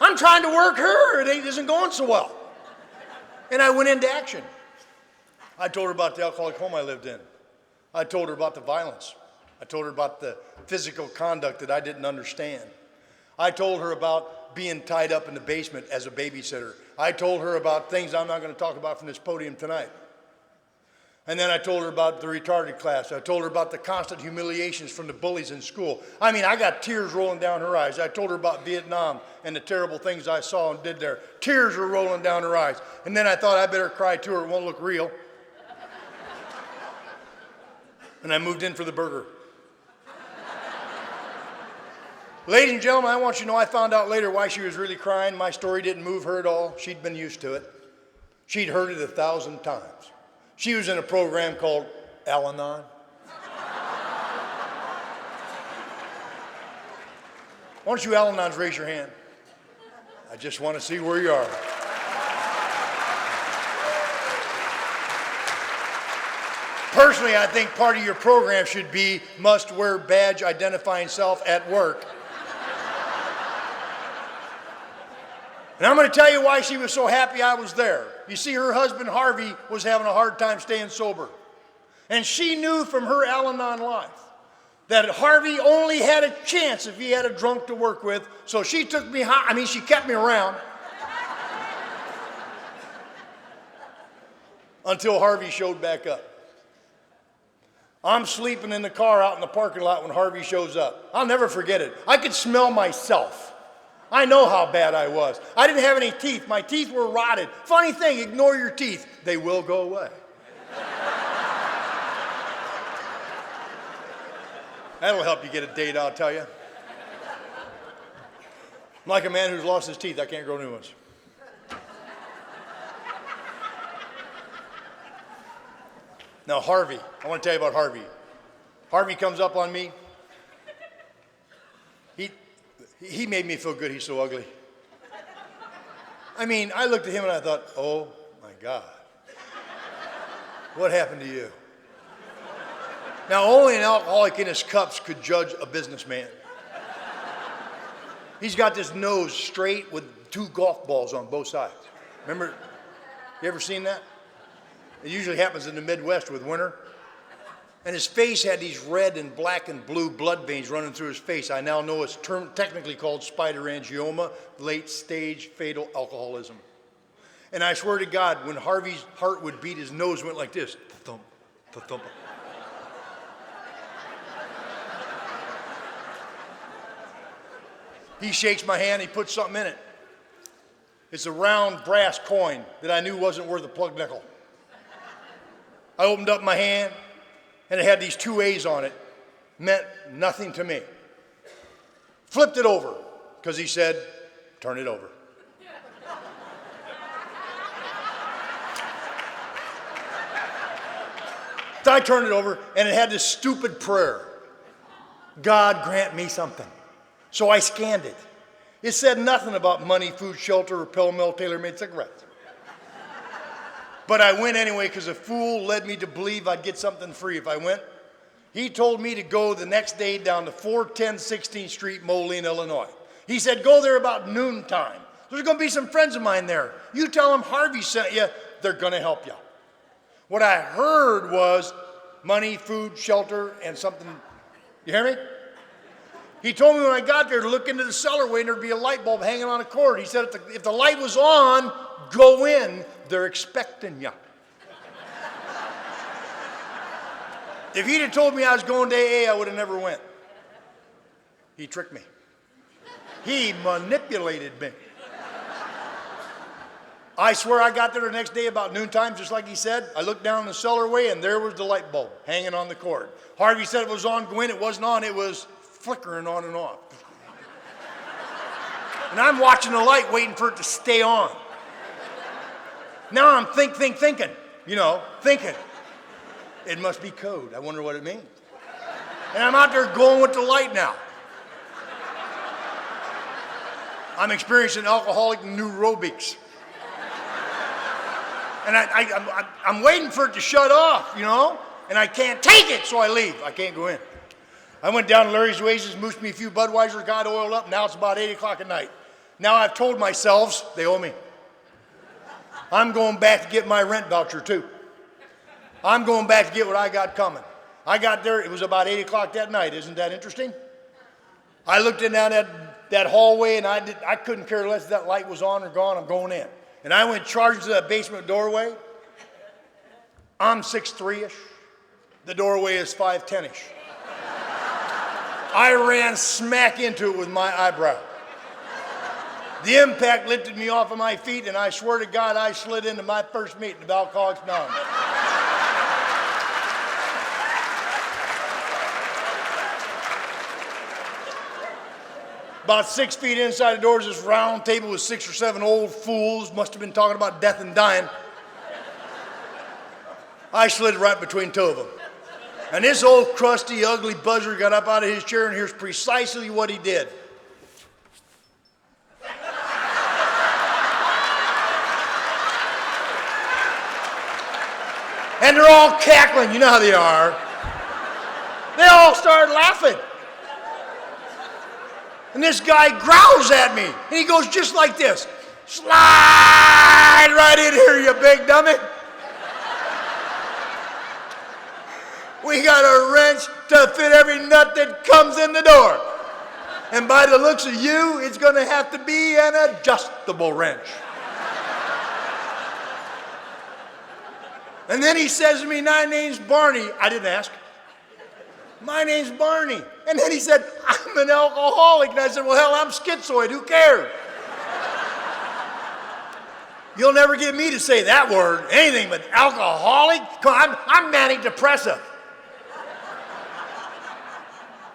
I'm trying to work her. It isn't going so well. And I went into action. I told her about the alcoholic home I lived in. I told her about the violence. I told her about the physical conduct that I didn't understand. I told her about being tied up in the basement as a babysitter. I told her about things I'm not going to talk about from this podium tonight. And then I told her about the retarded class. I told her about the constant humiliations from the bullies in school. I mean, I got tears rolling down her eyes. I told her about Vietnam and the terrible things I saw and did there. Tears were rolling down her eyes. And then I thought I better cry to her. It won't look real. And I moved in for the burger. Ladies and gentlemen, I want you to know I found out later why she was really crying. My story didn't move her at all. She'd been used to it. She'd heard it 1,000 times. She was in a program called Al-Anon. Why don't you Al-Anons raise your hand? I just want to see where you are. Personally, I think part of your program should be must wear badge identifying self at work. And I'm going to tell you why she was so happy I was there. You see, her husband, Harvey, was having a hard time staying sober. And she knew from her Al-Anon life that Harvey only had a chance if he had a drunk to work with. So she took me, she kept me around until Harvey showed back up. I'm sleeping in the car out in the parking lot when Harvey shows up. I'll never forget it. I could smell myself. I know how bad I was. I didn't have any teeth. My teeth were rotted. Funny thing, ignore your teeth. They will go away. That'll help you get a date, I'll tell you. I'm like a man who's lost his teeth. I can't grow new ones. Now, Harvey. I want to tell you about Harvey. Harvey comes up on me. He made me feel good. He's so ugly. I mean, I looked at him and I thought, oh my God, what happened to you? Now, only an alcoholic in his cups could judge a businessman. He's got this nose straight with 2 golf balls on both sides. Remember, you ever seen that? It usually happens in the Midwest with winter. And his face had these red and black and blue blood veins running through his face. I now know it's technically called spider angioma, late stage fatal alcoholism. And I swear to God, when Harvey's heart would beat, his nose went like this. thump, thump. He shakes my hand, he puts something in it. It's a round brass coin that I knew wasn't worth a plug nickel. I opened up my hand, and it had these two A's on it. Meant nothing to me. Flipped it over, because he said, turn it over. So I turned it over, and it had this stupid prayer. God grant me something. So I scanned it. It said nothing about money, food, shelter, or Pell Mell tailor-made cigarettes. But I went anyway because a fool led me to believe I'd get something free if I went. He told me to go the next day down to 410 16th Street, Moline, Illinois. He said, go there about noontime. There's going to be some friends of mine there. You tell them Harvey sent you, they're going to help you. What I heard was money, food, shelter, and something. You hear me? He told me when I got there to look into the cellarway and there'd be a light bulb hanging on a cord. He said if the light was on, go in. They're expecting you. If he'd have told me I was going to AA, I would have never went. He tricked me. He manipulated me. I swear I got there the next day about noontime, just like he said. I looked down the cellarway and there was the light bulb hanging on the cord. Harvey said it was on, go in. It wasn't on, it was flickering on and off. And I'm watching the light waiting for it to stay on. Now I'm thinking, thinking. It must be code. I wonder what it means. And I'm out there going with the light now. I'm experiencing alcoholic neurobics. And I'm waiting for it to shut off, and I can't take it, so I leave. I can't go in. I went down to Larry's Oasis, moosed me a few Budweisers, got oiled up. Now it's about 8 o'clock at night. Now I've told myself they owe me. I'm going back to get my rent voucher too. I'm going back to get what I got coming. I got there, it was about 8 o'clock that night. Isn't that interesting? I looked in down that hallway and I couldn't care less if that light was on or gone. I'm going in. And I went charging to that basement doorway. I'm 6'3"-ish. The doorway is 5'10"-ish. I ran smack into it with my eyebrow. The impact lifted me off of my feet, and I swear to God, I slid into my first meeting of Alcoholics Anonymous. About 6 feet inside the doors, this round table with 6 or 7 old fools, must have been talking about death and dying. I slid right between two of them. And this old crusty, ugly buzzer got up out of his chair, and here's precisely what he did. And they're all cackling, you know how they are. They all started laughing. And this guy growls at me, and he goes just like this. Slide right in here, you big dummy. We got a wrench to fit every nut that comes in the door. And by the looks of you, it's going to have to be an adjustable wrench. And then he says to me, my name's Barney. I didn't ask. My name's Barney. And then he said, I'm an alcoholic. And I said, well, hell, I'm schizoid. Who cares? You'll never get me to say that word, anything but alcoholic. I'm manic depressive.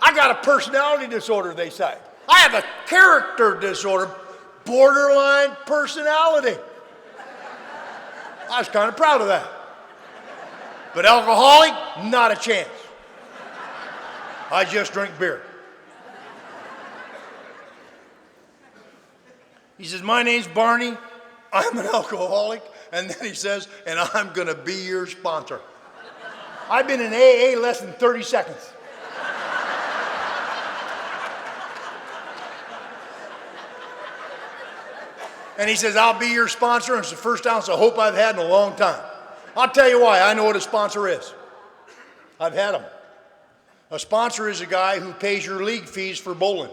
I got a personality disorder, they say. I have a character disorder, borderline personality. I was kind of proud of that. But alcoholic, not a chance. I just drink beer. He says, my name's Barney. I'm an alcoholic. And then he says, and I'm going to be your sponsor. I've been in AA less than 30 seconds. And he says, I'll be your sponsor, and it's the first ounce of hope I've had in a long time. I'll tell you why. I know what a sponsor is. I've had them. A sponsor is a guy who pays your league fees for bowling.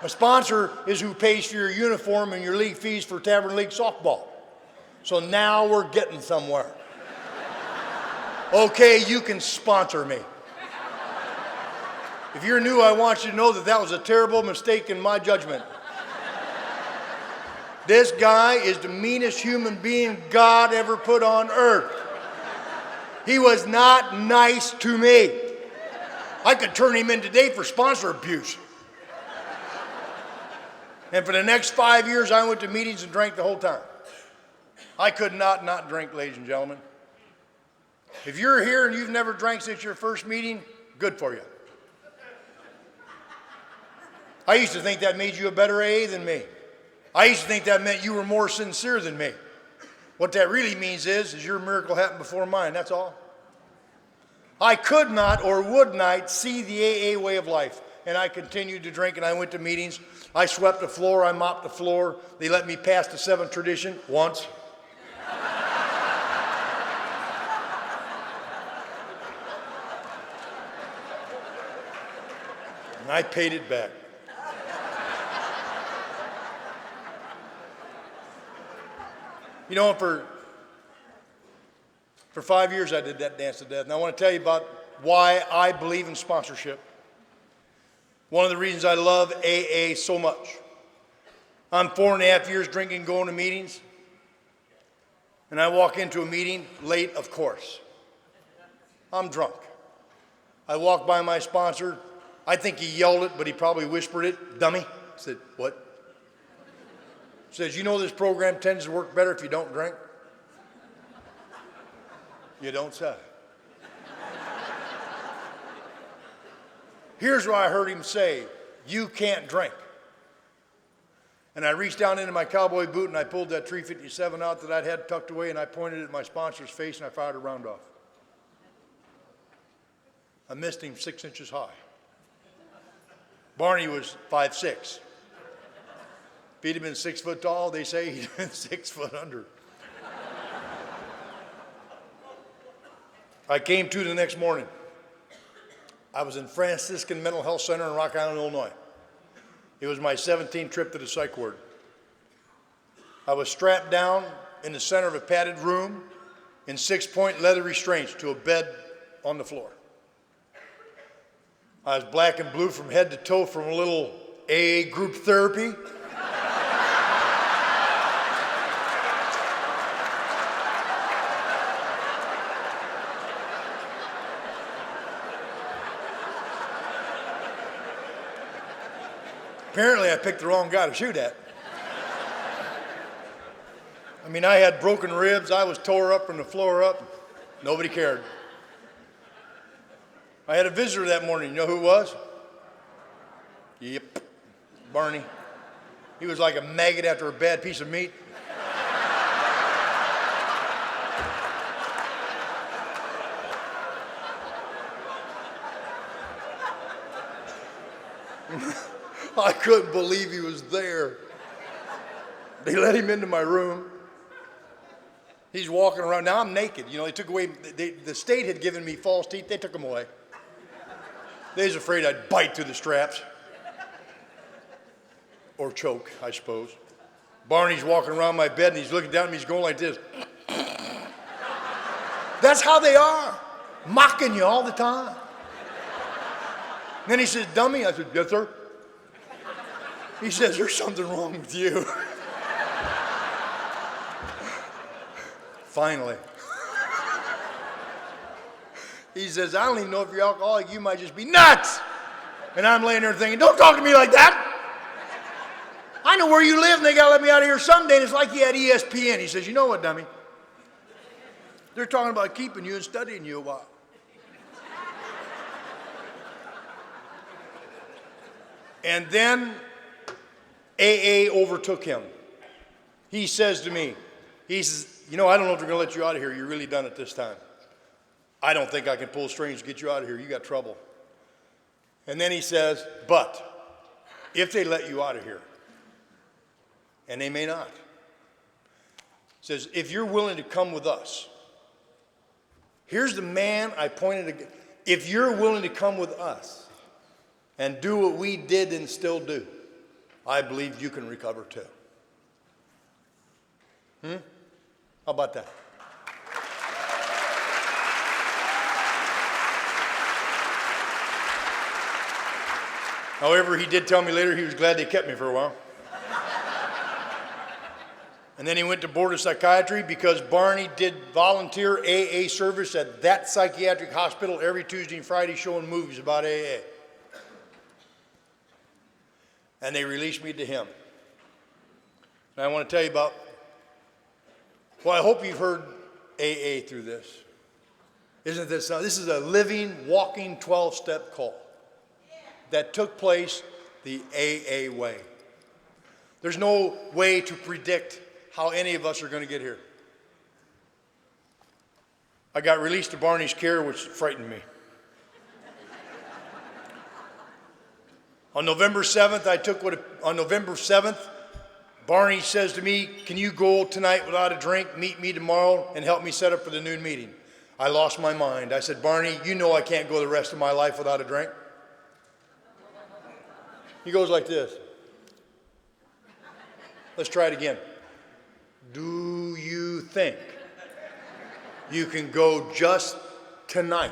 A sponsor is who pays for your uniform and your league fees for Tavern League softball. So now we're getting somewhere. Okay, you can sponsor me. If you're new, I want you to know that that was a terrible mistake in my judgment. This guy is the meanest human being God ever put on earth. He was not nice to me. I could turn him in today for sponsor abuse. And for the next 5 years, I went to meetings and drank the whole time. I could not drink, ladies and gentlemen. If you're here and you've never drank since your first meeting, good for you. I used to think that made you a better AA than me. I used to think that meant you were more sincere than me. What that really means is your miracle happened before mine, that's all. I could not or would not see the AA way of life. And I continued to drink and I went to meetings. I swept the floor, I mopped the floor. They let me pass the seventh tradition once. And I paid it back. You know, for 5 years I did that dance to death. And I want to tell you about why I believe in sponsorship. One of the reasons I love AA so much. I'm 4.5 years drinking, going to meetings. And I walk into a meeting late, of course. I'm drunk. I walk by my sponsor. I think he yelled it, but he probably whispered it. Dummy. I said, what? Says, you know this program tends to work better if you don't drink? You don't say. Here's what I heard him say, you can't drink. And I reached down into my cowboy boot and I pulled that 357 out that I'd had tucked away and I pointed it at my sponsor's face and I fired a round off. I missed him 6 inches high. Barney was 5'6". If he'd have been 6 foot tall, they say he'd have been 6 foot under. I came to the next morning. I was in Franciscan Mental Health Center in Rock Island, Illinois. It was my 17th trip to the psych ward. I was strapped down in the center of a padded room in 6-point leather restraints to a bed on the floor. I was black and blue from head to toe from a little AA group therapy. Apparently, I picked the wrong guy to shoot at. I mean, I had broken ribs. I was tore up from the floor up. Nobody cared. I had a visitor that morning. You know who it was? Yep, Barney. He was like a maggot after a bad piece of meat. I couldn't believe he was there. They let him into my room. He's walking around. Now I'm naked. You know, they took away, the state had given me false teeth. They took them away. They was afraid I'd bite through the straps. Or choke, I suppose. Barney's walking around my bed and he's looking down at me. He's going like this. That's how they are. Mocking you all the time. And then he says, dummy. I said, yes, sir. He says, there's something wrong with you. Finally. He says, I don't even know if you're alcoholic. You might just be nuts. And I'm laying there thinking, don't talk to me like that. I know where you live and they got to let me out of here someday. And it's like he had ESPN. He says, you know what, dummy? They're talking about keeping you and studying you a while. And then AA overtook him. He says to me, he says, you know, I don't know if they're going to let you out of here. You're really done it this time. I don't think I can pull strings to get you out of here. You got trouble. And then he says, but if they let you out of here, and they may not, says, if you're willing to come with us, here's the man I pointed to. If you're willing to come with us and do what we did and still do, I believe you can recover too. How about that? However, he did tell me later he was glad they kept me for a while. And then he went to Board of Psychiatry because Barney did volunteer AA service at that psychiatric hospital every Tuesday and Friday showing movies about AA. And they released me to him. And I want to tell you about, well, I hope you've heard AA through this. Isn't this, this is a living, walking 12-step call that took place the AA way. There's no way to predict how any of us are going to get here. I got released to Barney's care, which frightened me. On November 7th, on November 7th, Barney says to me, can you go tonight without a drink, meet me tomorrow, and help me set up for the noon meeting? I lost my mind. I said, Barney, you know I can't go the rest of my life without a drink. He goes like this. Let's try it again. Do you think you can go just tonight?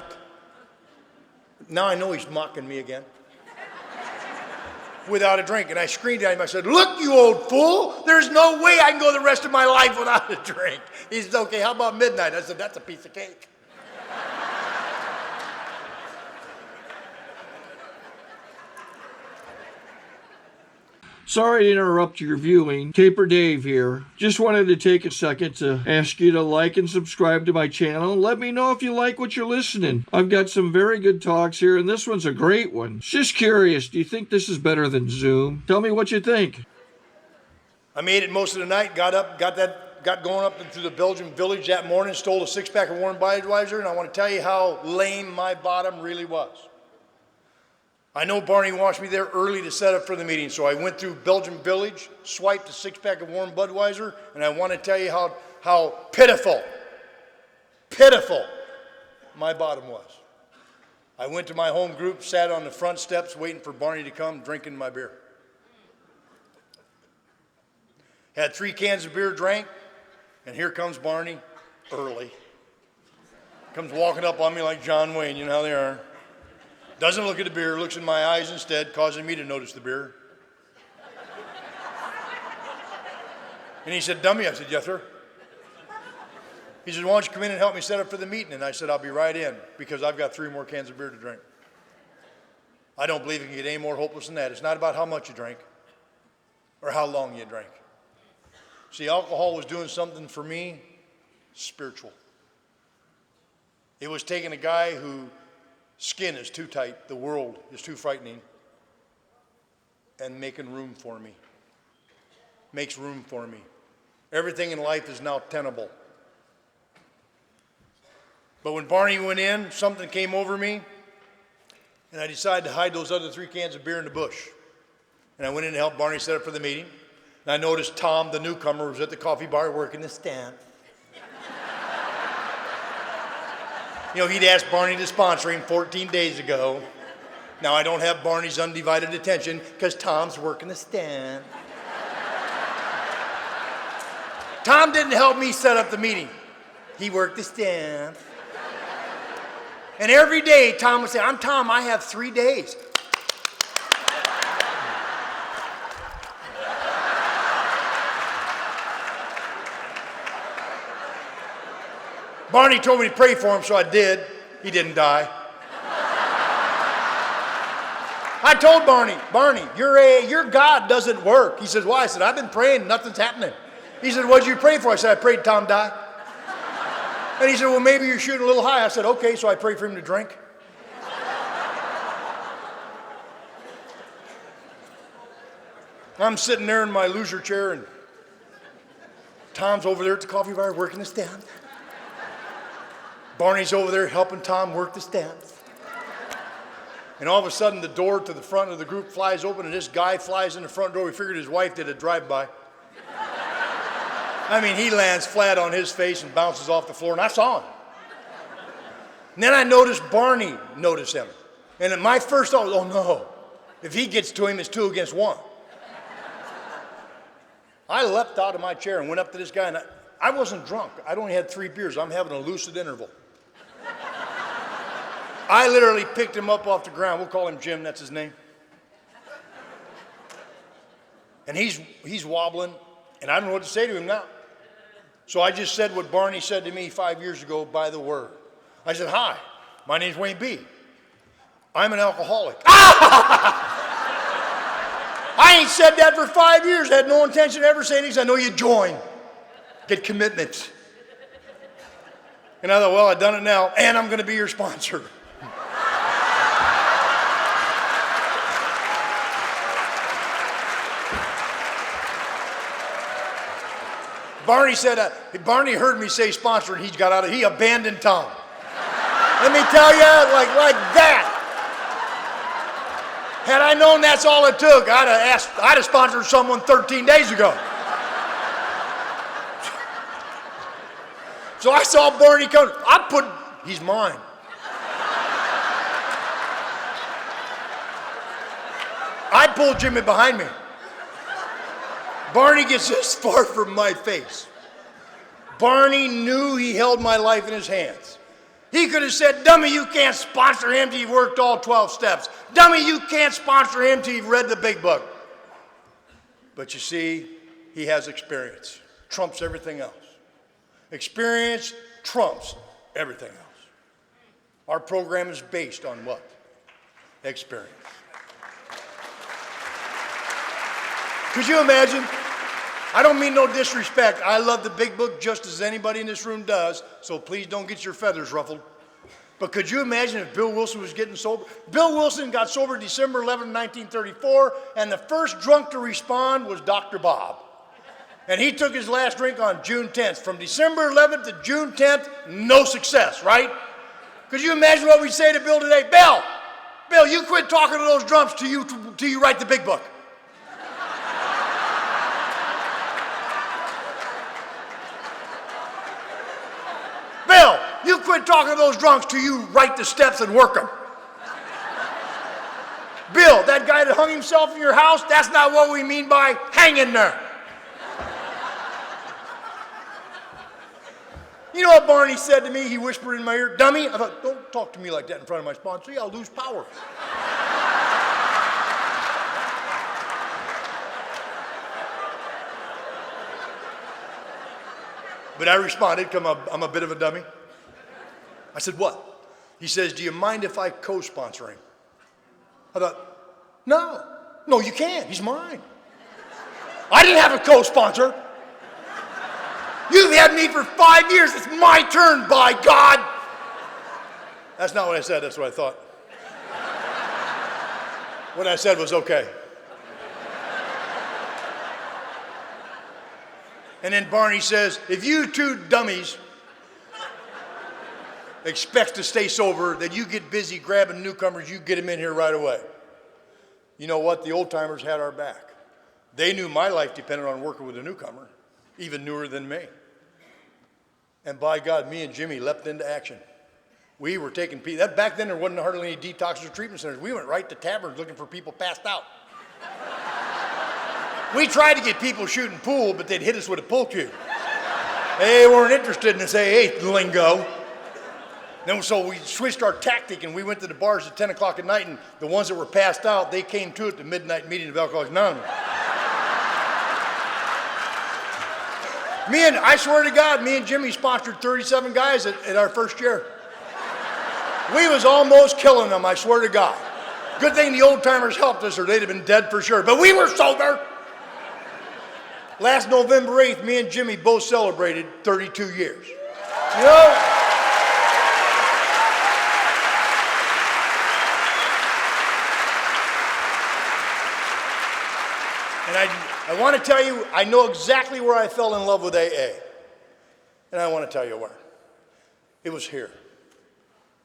Now I know he's mocking me again. Without a drink. And I screamed at him. I said, look, you old fool, there's no way I can go the rest of my life without a drink. He said, okay, how about midnight? I said, that's a piece of cake. Sorry to interrupt your viewing. Taper Dave here. Just wanted to take a second to ask you to like and subscribe to my channel. Let me know if you like what you're listening. I've got some very good talks here, and this one's a great one. Just curious, do you think this is better than Zoom? Tell me what you think. I made it most of the night, got going up into the Belgian village that morning, stole a six-pack of warm Budweiser, and I want to tell you how lame my bottom really was. I know Barney wants me there early to set up for the meeting, so I went through Belgian village, swiped a six-pack of warm Budweiser, and I want to tell you how pitiful my bottom was. I went to my home group, sat on the front steps waiting for Barney to come, drinking my beer. Had 3 cans of beer, drank, and here comes Barney, early. Comes walking up on me like John Wayne, you know how they are. Doesn't look at the beer, looks in my eyes instead, causing me to notice the beer. And he said, dummy. I said, yes, sir. He said, why don't you come in and help me set up for the meeting? And I said, I'll be right in, because I've got 3 more cans of beer to drink. I don't believe it can get any more hopeless than that. It's not about how much you drink or how long you drink. See, alcohol was doing something for me spiritual. It was taking a guy whose skin is too tight, the world is too frightening, and making room for me. Makes room for me. Everything in life is now tenable. But when Barney went in, something came over me, and I decided to hide those other 3 cans of beer in the bush. And I went in to help Barney set up for the meeting. And I noticed Tom, the newcomer, was at the coffee bar working the stand. You know, he'd asked Barney to sponsor him 14 days ago. Now I don't have Barney's undivided attention because Tom's working the stand. Tom didn't help me set up the meeting. He worked the stand. And every day Tom would say, I'm Tom, I have 3 days. Barney told me to pray for him, so I did. He didn't die. I told Barney, your God doesn't work. He says, why? I said, I've been praying, nothing's happening. He said, what did you pray for? I said, I prayed Tom die. And he said, well, maybe you're shooting a little high. I said, okay, so I prayed for him to drink. I'm sitting there in my loser chair, and Tom's over there at the coffee bar working the stand. Barney's over there helping Tom work the stands. And all of a sudden, the door to the front of the group flies open, and this guy flies in the front door. We figured his wife did a drive-by. I mean, he lands flat on his face and bounces off the floor, and I saw him. And then I noticed Barney notice him. And my first thought was, oh no, if he gets to him, it's 2 against 1. I leapt out of my chair and went up to this guy, and I wasn't drunk. I'd only had 3 beers. I'm having a lucid interval. I literally picked him up off the ground. We'll call him Jim, that's his name. And he's wobbling, and I don't know what to say to him now. So I just said what Barney said to me 5 years ago by the word. I said, hi, my name's Wayne B. I'm an alcoholic. I ain't said that for 5 years. I had no intention of ever saying anything. I know you join. Get commitment. And I thought, well, I've done it now, and I'm going to be your sponsor. Barney said, Barney heard me say sponsor, and he abandoned Tom. Let me tell you, like that. Had I known that's all it took, I'd have sponsored someone 13 days ago. So I saw Barney come. He's mine. I pulled Jimmy behind me. Barney gets this far from my face. Barney knew he held my life in his hands. He could have said, dummy, you can't sponsor him till you've worked all 12 steps. Dummy, you can't sponsor him till you've read the big book. But you see, he has experience. Trumps everything else. Experience trumps everything else. Our program is based on what? Experience. Could you imagine? I don't mean no disrespect. I love the big book just as anybody in this room does, so please don't get your feathers ruffled. But could you imagine if Bill Wilson was getting sober? Bill Wilson got sober December 11, 1934, and the first drunk to respond was Dr. Bob. And he took his last drink on June 10th. From December 11th to June 10th, no success, right? Could you imagine what we'd say to Bill today? Bill, you quit talking to those drunks till you write the big book. Bill, you quit talking to those drunks till you write the steps and work them. Bill, that guy that hung himself in your house, that's not what we mean by hang in there. You know what Barney said to me? He whispered in my ear, dummy. I thought, don't talk to me like that in front of my sponsor. I'll lose power. But I responded, because I'm a bit of a dummy. I said, what? He says, do you mind if I co-sponsor him? I thought, no, you can't. He's mine. I didn't have a co-sponsor. You've had me for 5 years. It's my turn, by God. That's not what I said. That's what I thought. What I said was okay. And then Barney says, if you two dummies expect to stay sober, then you get busy grabbing newcomers, you get them in here right away. You know what? The old timers had our back. They knew my life depended on working with a newcomer, even newer than me. And by God, me and Jimmy leapt into action. We were taking people. Back then, there wasn't hardly any detox or treatment centers. We went right to taverns looking for people passed out. We tried to get people shooting pool, but they'd hit us with a pool cue. They weren't interested in this AA lingo. Then, so we switched our tactic, and we went to the bars at 10 o'clock at night, and the ones that were passed out, they came to it, the midnight meeting of Alcoholics Anonymous. I swear to God, me and Jimmy sponsored 37 guys at our first year. We was almost killing them, I swear to God. Good thing the old timers helped us or they'd have been dead for sure. But we were sober. Last November 8th, me and Jimmy both celebrated 32 years. You know? And I want to tell you, I know exactly where I fell in love with AA. And I want to tell you where. It was here,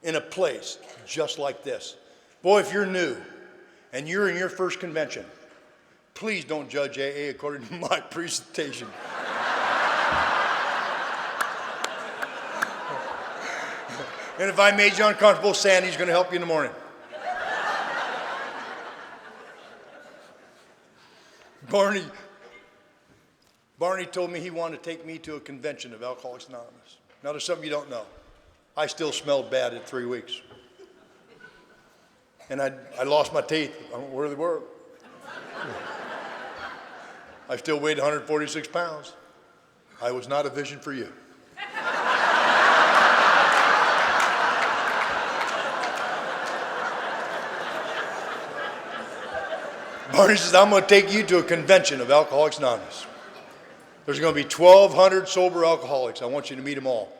in a place just like this. Boy, if you're new and you're in your first convention, please don't judge AA according to my presentation. And if I made you uncomfortable, Sandy's going to help you in the morning. Barney, Barney told me he wanted to take me to a convention of Alcoholics Anonymous. Now, there's something you don't know. I still smelled bad in 3 weeks. And I lost my teeth. I don't know where they were. I still weighed 146 pounds. I was not a vision for you. Barney says, I'm going to take you to a convention of Alcoholics Anonymous. There's going to be 1,200 sober alcoholics. I want you to meet them all.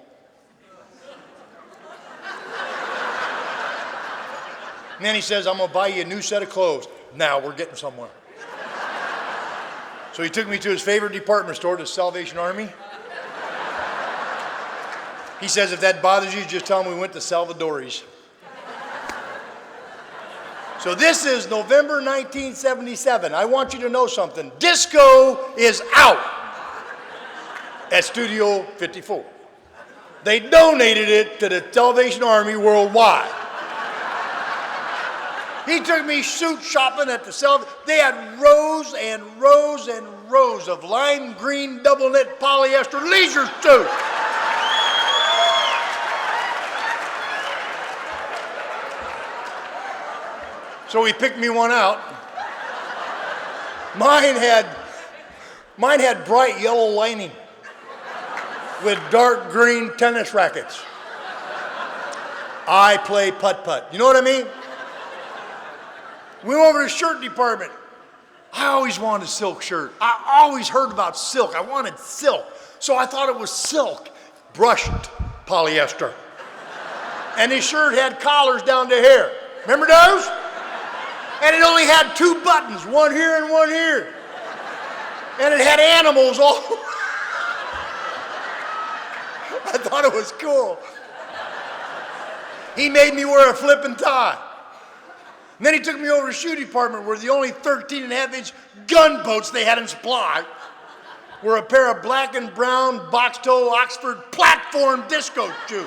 And then he says, I'm going to buy you a new set of clothes. Now we're getting somewhere. So he took me to his favorite department store, the Salvation Army. He says, if that bothers you, just tell him we went to Salvadori's. So this is November 1977. I want you to know something. Disco is out at Studio 54. They donated it to the Salvation Army worldwide. He took me suit shopping at the They had rows and rows and rows of lime green double knit polyester leisure suits. So he picked me one out. Mine had bright yellow lining with dark green tennis rackets. I play putt-putt. You know what I mean? We went over to the shirt department. I always wanted a silk shirt. I always heard about silk. I wanted silk. So I thought it was silk, brushed polyester. And his shirt had collars down to here. Remember those? And it only had 2 buttons, one here and one here. And it had animals all I thought it was cool. He made me wear a flippin' tie. And then he took me over to the shoe department where the only 13.5-inch gunboats they had in supply were a pair of black and brown box-toe Oxford platform disco shoes.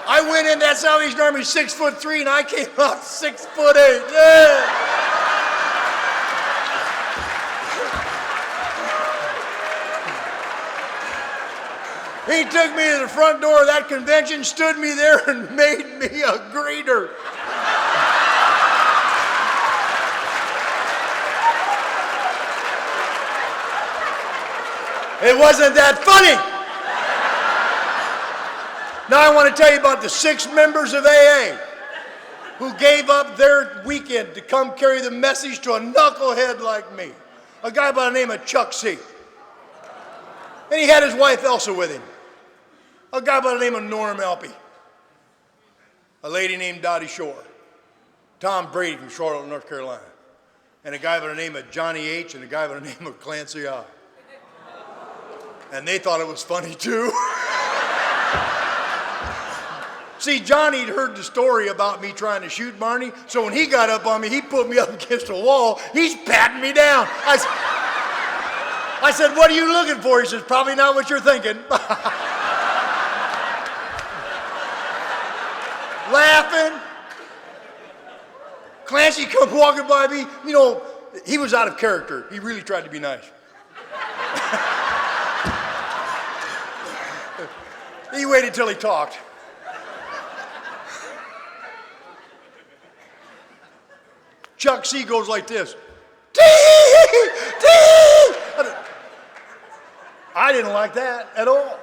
I went in that Salvation Army 6'3" and I came out 6'8". Yeah. He took me to the front door of that convention, stood me there, and made me a greeter. It wasn't that funny. Now I want to tell you about the 6 members of AA who gave up their weekend to come carry the message to a knucklehead like me. A guy by the name of Chuck C. And he had his wife Elsa with him. A guy by the name of Norm Alpy. A lady named Dottie Shore. Tom Brady from Charlotte, North Carolina. And a guy by the name of Johnny H. and a guy by the name of Clancy I. And they thought it was funny too. See, Johnny had heard the story about me trying to shoot Barney, so when he got up on me, he put me up against a wall. He's patting me down. I said, what are you looking for? He says, probably not what you're thinking. Laughing. Clancy come walking by me. You know, he was out of character. He really tried to be nice. He waited till he talked. Chuck C goes like this. I didn't like that at all.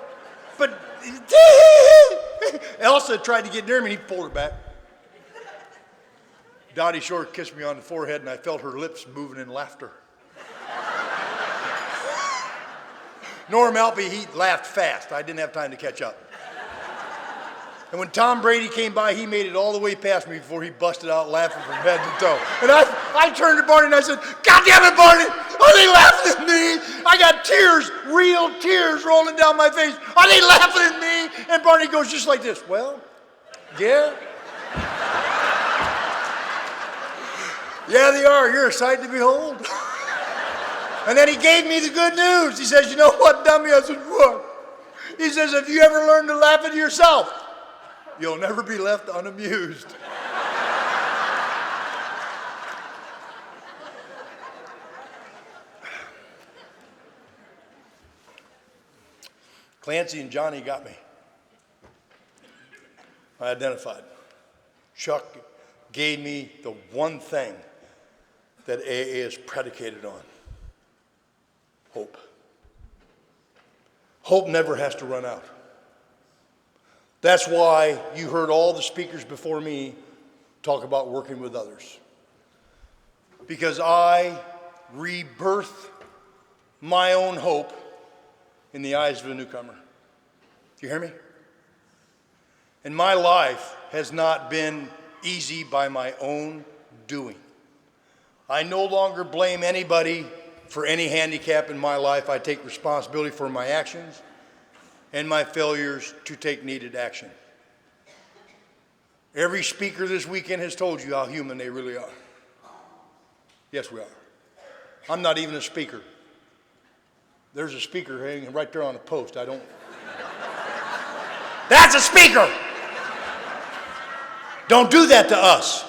But Elsa tried to get near me and he pulled her back. Dottie Shore kissed me on the forehead and I felt her lips moving in laughter. Norm Alpy, he laughed fast. I didn't have time to catch up. And when Tom Brady came by, he made it all the way past me before he busted out laughing from head to toe. And I turned to Barney and I said, God damn it, Barney, are they laughing at me? I got tears, real tears rolling down my face. Are they laughing at me? And Barney goes just like this, well, yeah. Yeah, they are. You're a sight to behold. And then he gave me the good news. He says, you know what, dummy? I said, what? He says, if you ever learn to laugh at yourself, you'll never be left unamused. Clancy and Johnny got me. I identified. Chuck gave me the one thing that AA is predicated on: hope. Hope never has to run out. That's why you heard all the speakers before me talk about working with others. Because I rebirth my own hope in the eyes of a newcomer. Do you hear me? And my life has not been easy by my own doing. I no longer blame anybody for any handicap in my life. I take responsibility for my actions and my failures to take needed action. Every speaker this weekend has told you how human they really are. Yes, we are. I'm not even a speaker. There's a speaker hanging right there on a post. I don't. That's a speaker! Don't do that to us.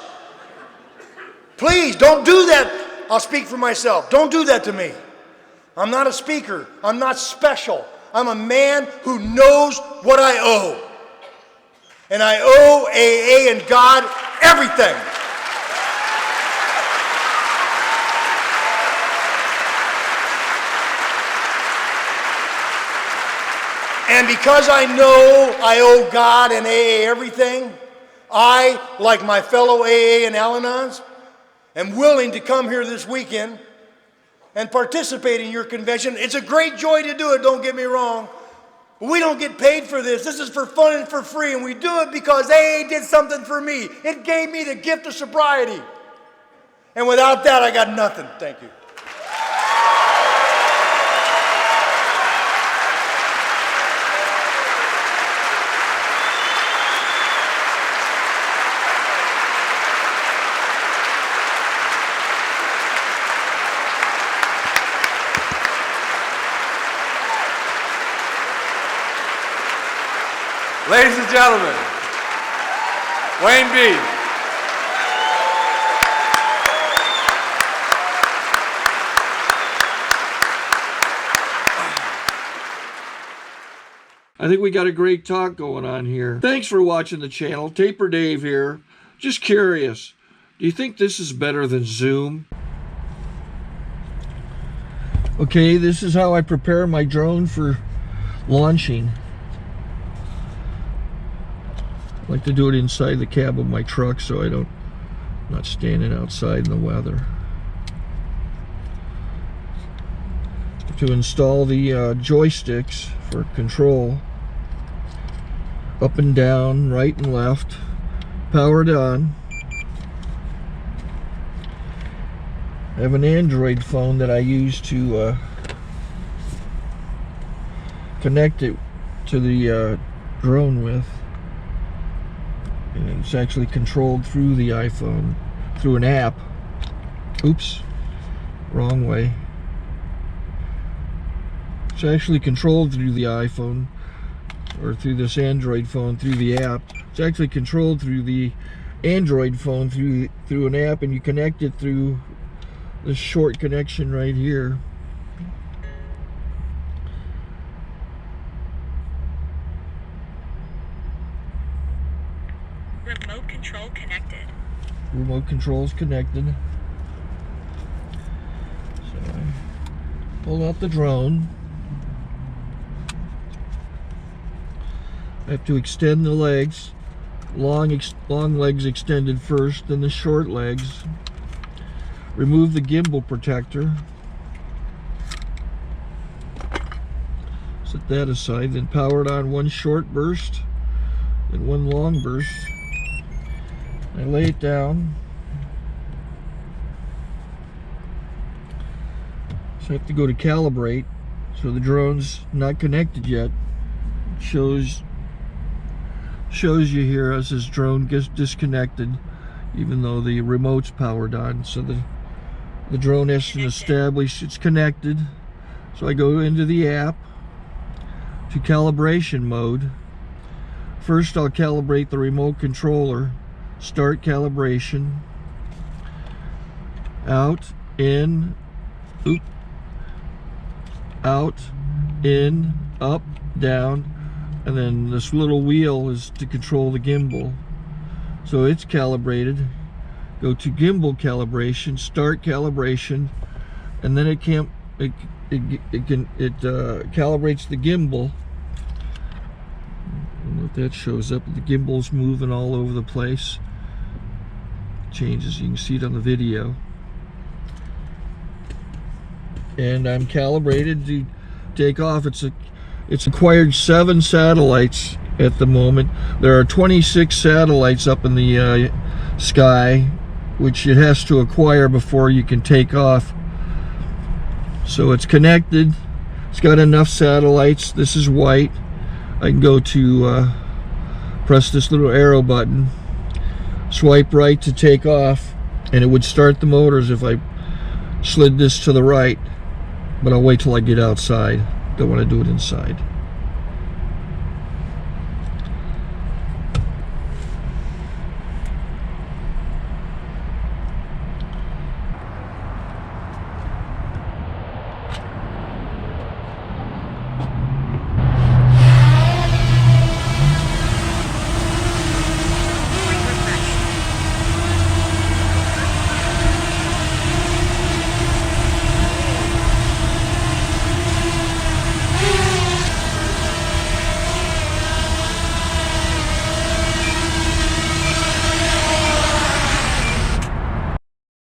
Please, don't do that. I'll speak for myself. Don't do that to me. I'm not a speaker. I'm not special. I'm a man who knows what I owe. And I owe AA and God everything. And because I know I owe God and AA everything, I, like my fellow AA and Al-Anons, am willing to come here this weekend and participate in your convention. It's a great joy to do it, don't get me wrong. But we don't get paid for this. This is for fun and for free, and we do it because AA did something for me. It gave me the gift of sobriety. And without that, I got nothing. Thank you. Ladies and gentlemen, Wayne B. I think we got a great talk going on here. Thanks for watching the channel. Taper Dave here. Just curious, do you think this is better than Zoom? Okay, this is how I prepare my drone for launching. I like to do it inside the cab of my truck so I'm not standing outside in the weather. To install the joysticks for control, up and down, right and left, powered on. I have an Android phone that I use to connect it to the drone with. And it's actually controlled through the iPhone, through an app. Oops, wrong way. It's actually controlled through the iPhone, or through this Android phone, through the app. It's actually controlled through the Android phone, through an app, and you connect it through this short connection right here. Remote control connected. Remote control's connected. So I pull out the drone. I have to extend the legs. Long legs extended first, then the short legs. Remove the gimbal protector. Set that aside, then power it on one short burst, then one long burst. I lay it down. So I have to go to calibrate. So the drone's not connected yet. It shows you here as this drone gets disconnected, even though the remote's powered on. So the drone has to establish it's connected. So I go into the app to calibration mode. First I'll calibrate the remote controller. Start calibration. Out, in, out, in, up, down, and then this little wheel is to control the gimbal. So it's calibrated. Go to gimbal calibration, start calibration, and then it calibrates the gimbal. I don't know if that shows up. The gimbal's moving all over the place. Changes, you can see it on the video. And I'm calibrated to take off. It's acquired 7 satellites at the moment. There are 26 satellites up in the sky, which it has to acquire before you can take off. So it's connected. It's got enough satellites. This is white. I can go to press this little arrow button, swipe right to take off, and it would start the motors if I slid this to the right. But I'll wait till I get outside. Don't want to do it inside.